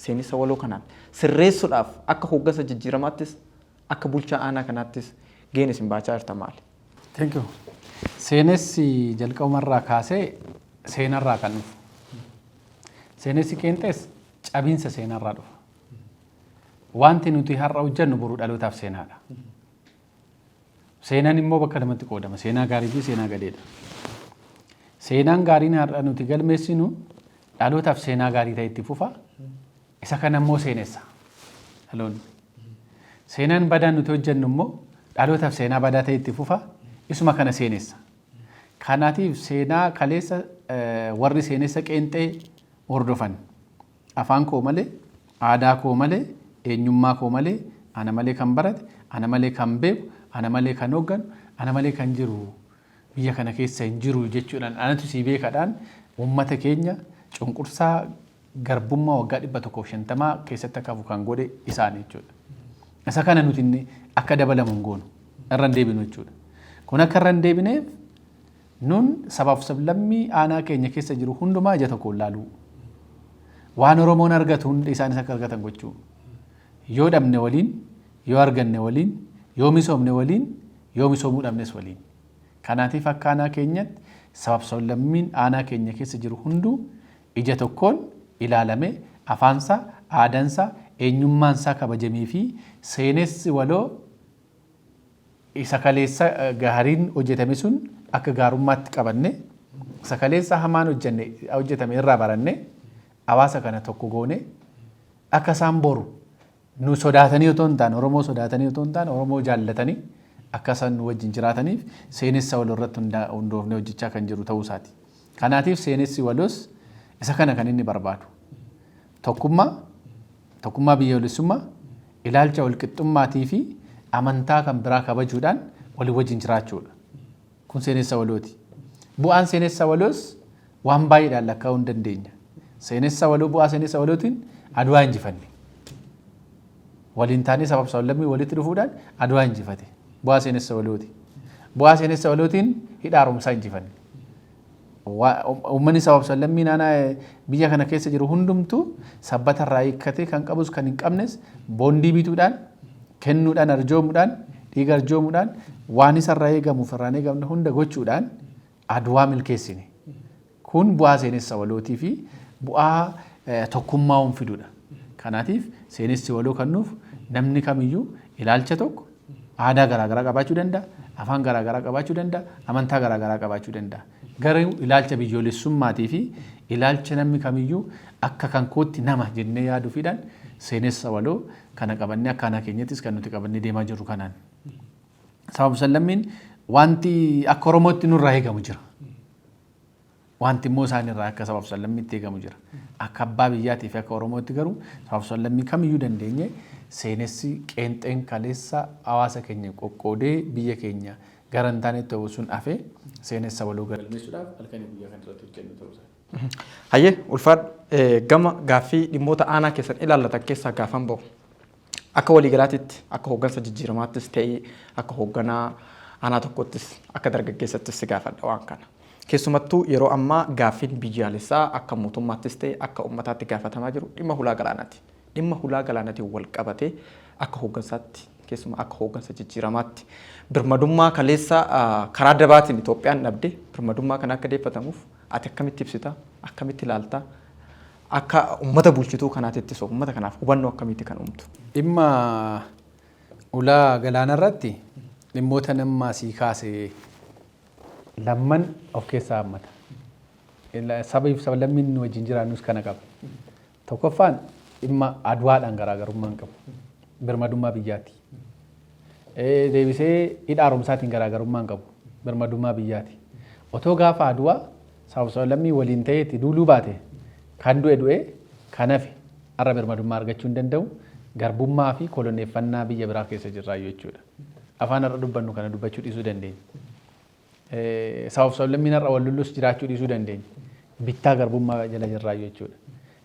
seenessa waloo kanaan sirreessuudhaaf akka hooggansa jijjiiramaattis akka bulchaa aanaa kanaattis gaheen isin baachaa jirtan maali? Thank you. Seenessi jalqabumarraa kaasee seenarraa kan dhufu. Seenessi qeenxees cabiinsa seenarraa dhufa. Wanti nuti har'a hojjennu boruu dhalootaaf seenaadha. Seenaan immoo bakka lamatti qoodama. Seenaa gaarii fi seenaa gadeedha. Seenaan gaariin har'a nuti galmeessinu dhalootaaf seenaa gaarii ta'e itti fufa. Isa kana immoo seenessa. Dhaloonni. Seenaan badaan nuti hojjennu immoo dhalootaaf seenaa badaa ta'e itti fufa. Isuma kana seenessa. Kanaatiif seenaa kaleessa warri seenessa qeenxee hordofan. Afaan koo malee, aadaa koo malee, eenyummaa koo malee, ana malee kan barate, ana malee kan beeku, ana malee kan hoogganu, ana malee kan jiru biyya kana keessa hin jiru jechuudhaan anatu sii beekadhaan uummata keenya cunqursaa garbummaa waggaa 150 keessatti akka hafu kan godhe isaan jechuudha. Isa kana nuti akka dabalamu hin goonu irra hin deebinu jechuudha. Kun akka irra hin deebineef nun sabaaf sablammii aanaa keenya keessa jiru hundumaa ija tokkoon laaluu. Waan Oromoon argatu hundi isaanis akka argatan gochuu. Yoo dhabne waliin, yoo arganne waliin, yoo misoomne waliin, yoo misoomuu dhabnes waliin. Kanaatiif akka aanaa keenyatti sabaaf sablammiin aanaa keenya keessa jiru hunduu ija tokkoon ilaalamee afaansaa, aadansaa, eenyummaansaa kabajamee fi seenessi waloo isa kaleessa gaariin hojjetame sun akka gaarummaatti qabanne isa kaleessa hamaan hojjetame irraa baranne hawaasa kana tokko goone akka isaan boru nu sodaatanii otoo hin taane Oromoo sodaatanii otoo hin taane Oromoo jaallatanii akka isaan wajjin jiraataniif seenessa waloo irratti hundoofnee hojjechaa kan jiru ta'uu isaati. Kanaatiif seenessi waloos isa kana kan inni barbaadu. Tokkummaa biyyoolessummaa, ilaalcha walqixxummaatii fi amantaa kan biraa kabajuudhaan walii wajjin jiraachuudha. Kun seenessa walooti. Bu'aan seenessa waloos waan baay'eedhaan lakkaa'uu hin dandeenya. Seenessa waloo bu'aa seenessa walootiin Adwaa injifanne. Waliin taanee sabaaf sablammii walitti dhufuudhaan Adwaa injifate. Bu'aa seenessa walooti. Bu'aa seenessa walootiin hidha haaromsaa injifanne. Uummanni sabaaf sablammii naannoo biyya kana keessa jiru hundumtuu sabbata irraa hiikkatee kan qabus kan hin qabnes boondii bituudhaan, kennuudhaan, arjoomuudhaan, dhiiga arjoomuudhaan waan isarraa eegamuuf irraan eegamne hunda gochuudhaan Adwaa milkeessine. Kun bu'aa seenessa walootii fi bu'aa tokkummaa uum fiduudha. Kanaatiif seenessi waloo kan nuuf namni kamiyyuu ilaalcha tokko aadaa garaagaraa qabaachuu danda'a, afaan garaagaraa qabaachuu danda'a, amantaa garaagaraa qabaachuu danda'a. Garuu ilaalcha biyyoolessummaatii fi ilaalcha namni kamiyyuu akka kan kootti nama jennee yaaduufiidhaan seenessa waloo kana qabannee akka aanaa keenyattis kan nuti qabannee deemaa jirru kanaan. Sabaaf sablammiin wanti akka Oromootti nurraa eegamu jira. Wanti immoo isaanirraa akka sabaaf sablammiitti eegamu jira. Akka abbaa biyyaatii fi akka Oromootti garuu sabaaf sablammii kamiyyuu dandeenye seenessi qeenxeen kaleessa hawaasa keenya qoqqoodee biyya keenya gara hin taanetti ta'uu sun hafee seenessa waloo galmeessuudhaaf halkanii guyyaa kan irratti hojjennu ta'uu isaa. Hayyee ulfaadha gama gaaffii dhimmoota aanaa keessan ilaallatan keessaa gaafan bahu. Akka waliigalaatitti akka hooggansa jijjiiramaattis ta'ee akka hoogganaa aanaa tokkottis akka dargaggeessattis si gaafadha waan kana. Keessumattuu yeroo ammaa gaaffiin biyyaalessaa akka mootummaattis ta'e akka uummataatti gaafatamaa jiru dhimma hulaa galaanaati. Dhimma hulaa galaanaatiin wal qabatee akka hooggansaatti keessumaa akka hooggansa jijjiiramaatti birmadummaa kaleessa karaa dabaatiin Itoophiyaan dhabde birmadummaa kana akka deeffatamuuf ati akkamitti ibsita akkamitti ilaalta akka uummata bulchituu kanaatittis uummata kanaaf hubannoo akkamitti kan uumtu. Dhimma hulaa galaana irratti dhimmoota nama sii kaase lamman of keessaa hammata. Sabaaf sablammiin wajjin jiraannus kana qaba. Tokkoffaan dhimma Adwaadhaan garaagarummaa hin qabu. Birmadummaa biyyaati. Deebisee hidha haaromsaatiin garaagarummaa hin qabu. Birmadummaa biyyaati. Otoo gaafa Adwaa sabaaf sablammii waliin ta'eetti duuluu baate kan du'e kan hafe har'a birmadummaa argachuu hin danda'u. Garbummaa fi koloneeffannaa biyya biraa keessa jirraa jechuudha. Afaan har'a dubbannu kana dubbachuu dhiisuu dandeenya. Sabaaf sablammiin har'a wal lollus jiraachuu dhiisuu dandeenya. Bittaa garbummaa jala jirraa jechuudha.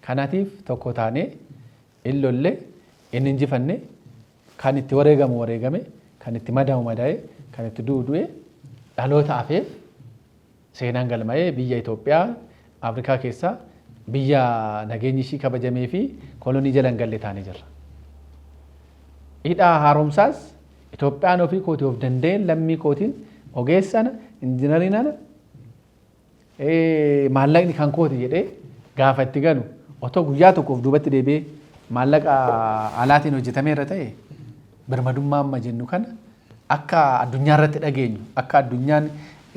Kanaatiif tokko taanee in lolle inni injifanne kan itti wareegamu wareegame kan itti madaa'u madaa'e kan itti du'u du'e dhaloota hafeef seenaan galma'ee biyya Itoophiyaa Afrikaa keessaa biyya nageenyi ishii kabajamee fi kolonii jala hin galle taanee jirra. Hidha haaromsaas Itoophiyaan ofii kootii of danda'een lammii kootiin ogeessana injinariinana maallaqni kan kooti jedhee gaafa itti galu otoo guyyaa tokkoof duubatti deebi'ee maallaqa alaatiin hojjetameera ta'e birmadummaa amma jennu kana akka addunyaa irratti dhageenyu akka addunyaan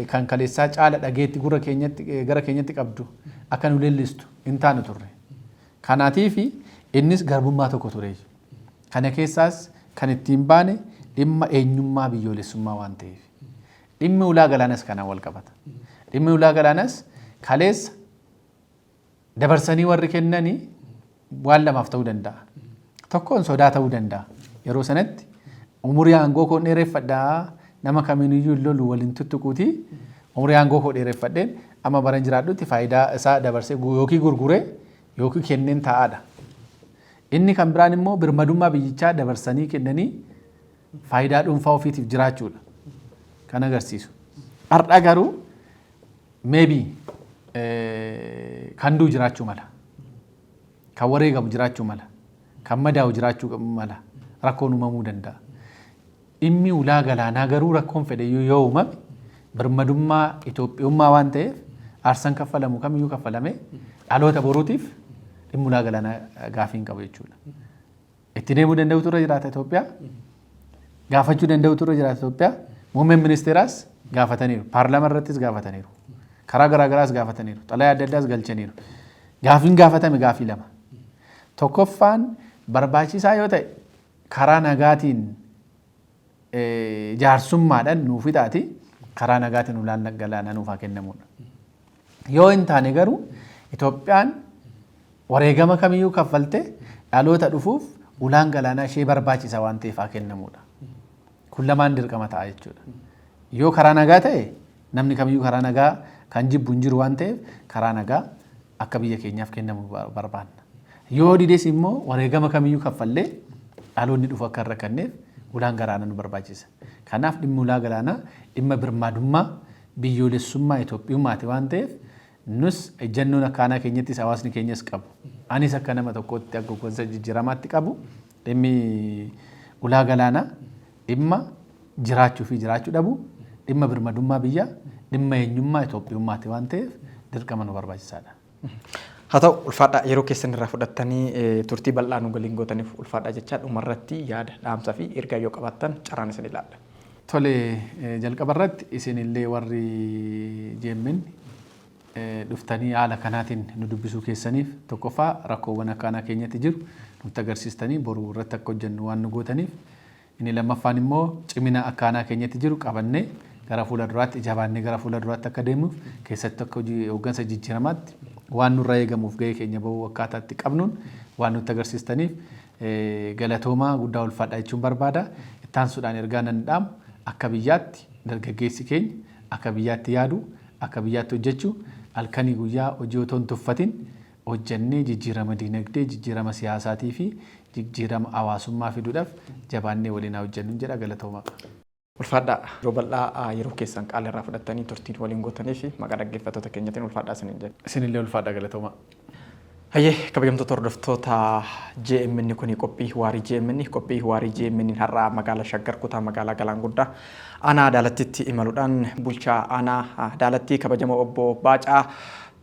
kan kaleessaa caala dhageetti gurra keenyatti gara keenyatti qabdu akka nu leellistu hin taanu turre. Kanaatiif innis garbummaa tokko ture. Kana keessaas kan ittiin baane dhimma eenyummaa biyyoolessummaa waan ta'eef. Dhimmi ulaa galaanas kanaan wal qabata. Dhimmi ulaa galaanas kaleessa dabarsanii warri kennanii waan lamaaf ta'uu danda'a. Tokkoon sodaa ta'uu danda'a. Yeroo sanatti umurii aangoo koo dheereffadhaa nama kamiiniyyuu lolu waliin tuttuquuti umurii aangoo koo dheereffadheen amma baran jiraadhutti faayidaa isaa dabarsee yookiin gurguree yookiin kenneen taa'aadha. Inni kan biraan immoo birmadummaa biyyichaa dabarsanii kennanii faayidaa dhuunfaa ofiitiif jiraachuudha. Kan agarsiisu. Har'a garuu maybe kan duu jiraachuu mala. Kan wareegamu jiraachuu mala. Kan madaa'u jiraachuu mala. Rakkoon uumamuu danda'a. Dhimmi ulaa galaanaa garuu rakkoon fedhe yoo uumame birmadummaa Itoophiyummaa waan ta'eef aarsaan kaffalamu kamiyyuu kaffalamee dhaloota boruutiif dhimmi ulaa galaanaa gaafii hin qabu jechuudha. Itti deemuu danda'utu irra jiraata Itoophiyaa. Gaafachuu danda'utu irra jiraata Itoophiyaa. Muummeen ministeeraas gaafataniiru. Paarlaamaa irrattis gaafataniiru. Karaa garaagaraas gaafataniiru. Xalayaa adda addaas galchaniiru. Gaafiin gaafatame gaafii lama. Tokkoffaan barbaachisaa yoo ta'e karaa nagaatiin jaarsummaadhaan nuufi taati karaa nagaatiin ulaan galaanaa nuufaa kennamuudha. Yoo hin taane garuu Itoophiyaan wareegama kamiyyuu kaffalte dhaloota dhufuuf ulaan galaanaa ishee barbaachisa waan ta'eef haa kennamuudha. Kun lamaan dirqama ta'a jechuudha. Yoo karaa nagaa ta'e namni kamiyyuu karaa nagaa kan jibbu hin jiru waan ta'eef karaa nagaa akka biyya keenyaaf kennamu barbaanna. Yoo dides immoo wareegama kamiyyuu kaffallee dhaloonni dhufu akka hin rakkanneef ulaan galaanaa nu barbaachisa. Kanaaf dhimmi ulaa galaanaa dhimma birmaadummaa biyyoolessummaa Itoophiyummaati waan ta'eef nus ejjennoon akkaanaa keenyattis hawaasni keenyas qabu. Anis akka nama tokkootti akka gosa jijjiiramaatti qabu dhimmi ulaa galaanaa dhimma jiraachuu fi jiraachuu dhabu dhimma birmadummaa biyyaa dhimma eenyummaa Itoophiyummaati waan ta'eef dirqama nu barbaachisaadha. Haa ta'u ulfaadhaa yeroo keessan irraa fudhattanii turtii bal'aa nu waliin gootaniif ulfaadhaa jechaa dhumarratti yaada dhaamsaa fi ergaa yoo qabaattan carraan isin ilaalla. Tole jalqaba irratti isinillee warri JMN dhuftanii haala kanaatiin nu dubbisuu keessaniif tokkoffaa rakkoowwan akkaanaa keenyatti jiru nutti agarsiistanii boruu irratti akka hojjennu waan nu gootaniif inni lammaffaan immoo cimina akkaanaa keenyatti jiru qabannee gara fuula duraatti jabaannee gara fuula duraatti akka deemuuf keessatti akka hooggansa jijjiiramaatti waan nurraa eegamuuf gahee keenya bahuu akkaataatti qabnuun waan nutti agarsiistaniif galatoomaa guddaa ulfaadhaa jechuun barbaada. Ittaansuudhaan ergaa nan dhaamu akka biyyaatti dargaggeessi keenya akka biyyaatti yaadu akka biyyaatti hojjechuu halkanii guyyaa hojii otoo hin tuffatin hojjennee jijjiirama dinagdee jijjiirama siyaasaatii fi jijjiirama hawaasummaa fiduudhaaf jabaannee waliin haa hojjennu jedha galatoomaa. Ulfaadhaa yeroo bal'aa yeroo keessan qaala irraa fudhattanii turtii waliin gootanii fi maqaa dhaggeeffattoota keenyatiin ulfaadhaa isiniin jedha. Isinillee ulfaadhaa galatoomaa. Hayyee kabajamtoota hordoftoota JMN kuni qophii waarii JMN qophii waarii JMN har'aa magaalaa Shaggar kutaa magaalaa Galaanguddaa aanaa Daalattiitti imaluudhaan bulchaa aanaa Daalattii kabajamoo obbo Baacaa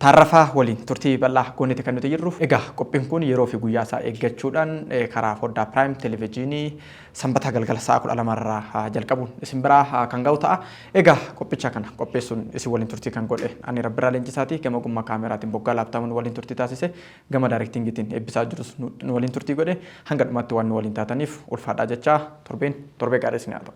Taarrafaa waliin turtii bal'aa goonetti kan nuti jirru. Egaa qophiin kun yeroo fi guyyaa isaa eeggachuudhaan karaa foddaa Prime Televiziyoonii sanbata galgala sa'a 12 irraa jalqabuun isin biraa kan ga'u ta'a. Egaa qophicha kana qopheessuun isin waliin turtii kan godhe ani Rabbiraa Leenjisaati gama ogummaa kaameraatiin boggaa laaptaamuun waliin turtii taasise gama daayirektingiitiin eebbisaa jirus nu waliin turtii godhe hanga dhumatti waan nu waliin taataniif ulfaadhaa jechaa torbee gaarii isin haa ta'u.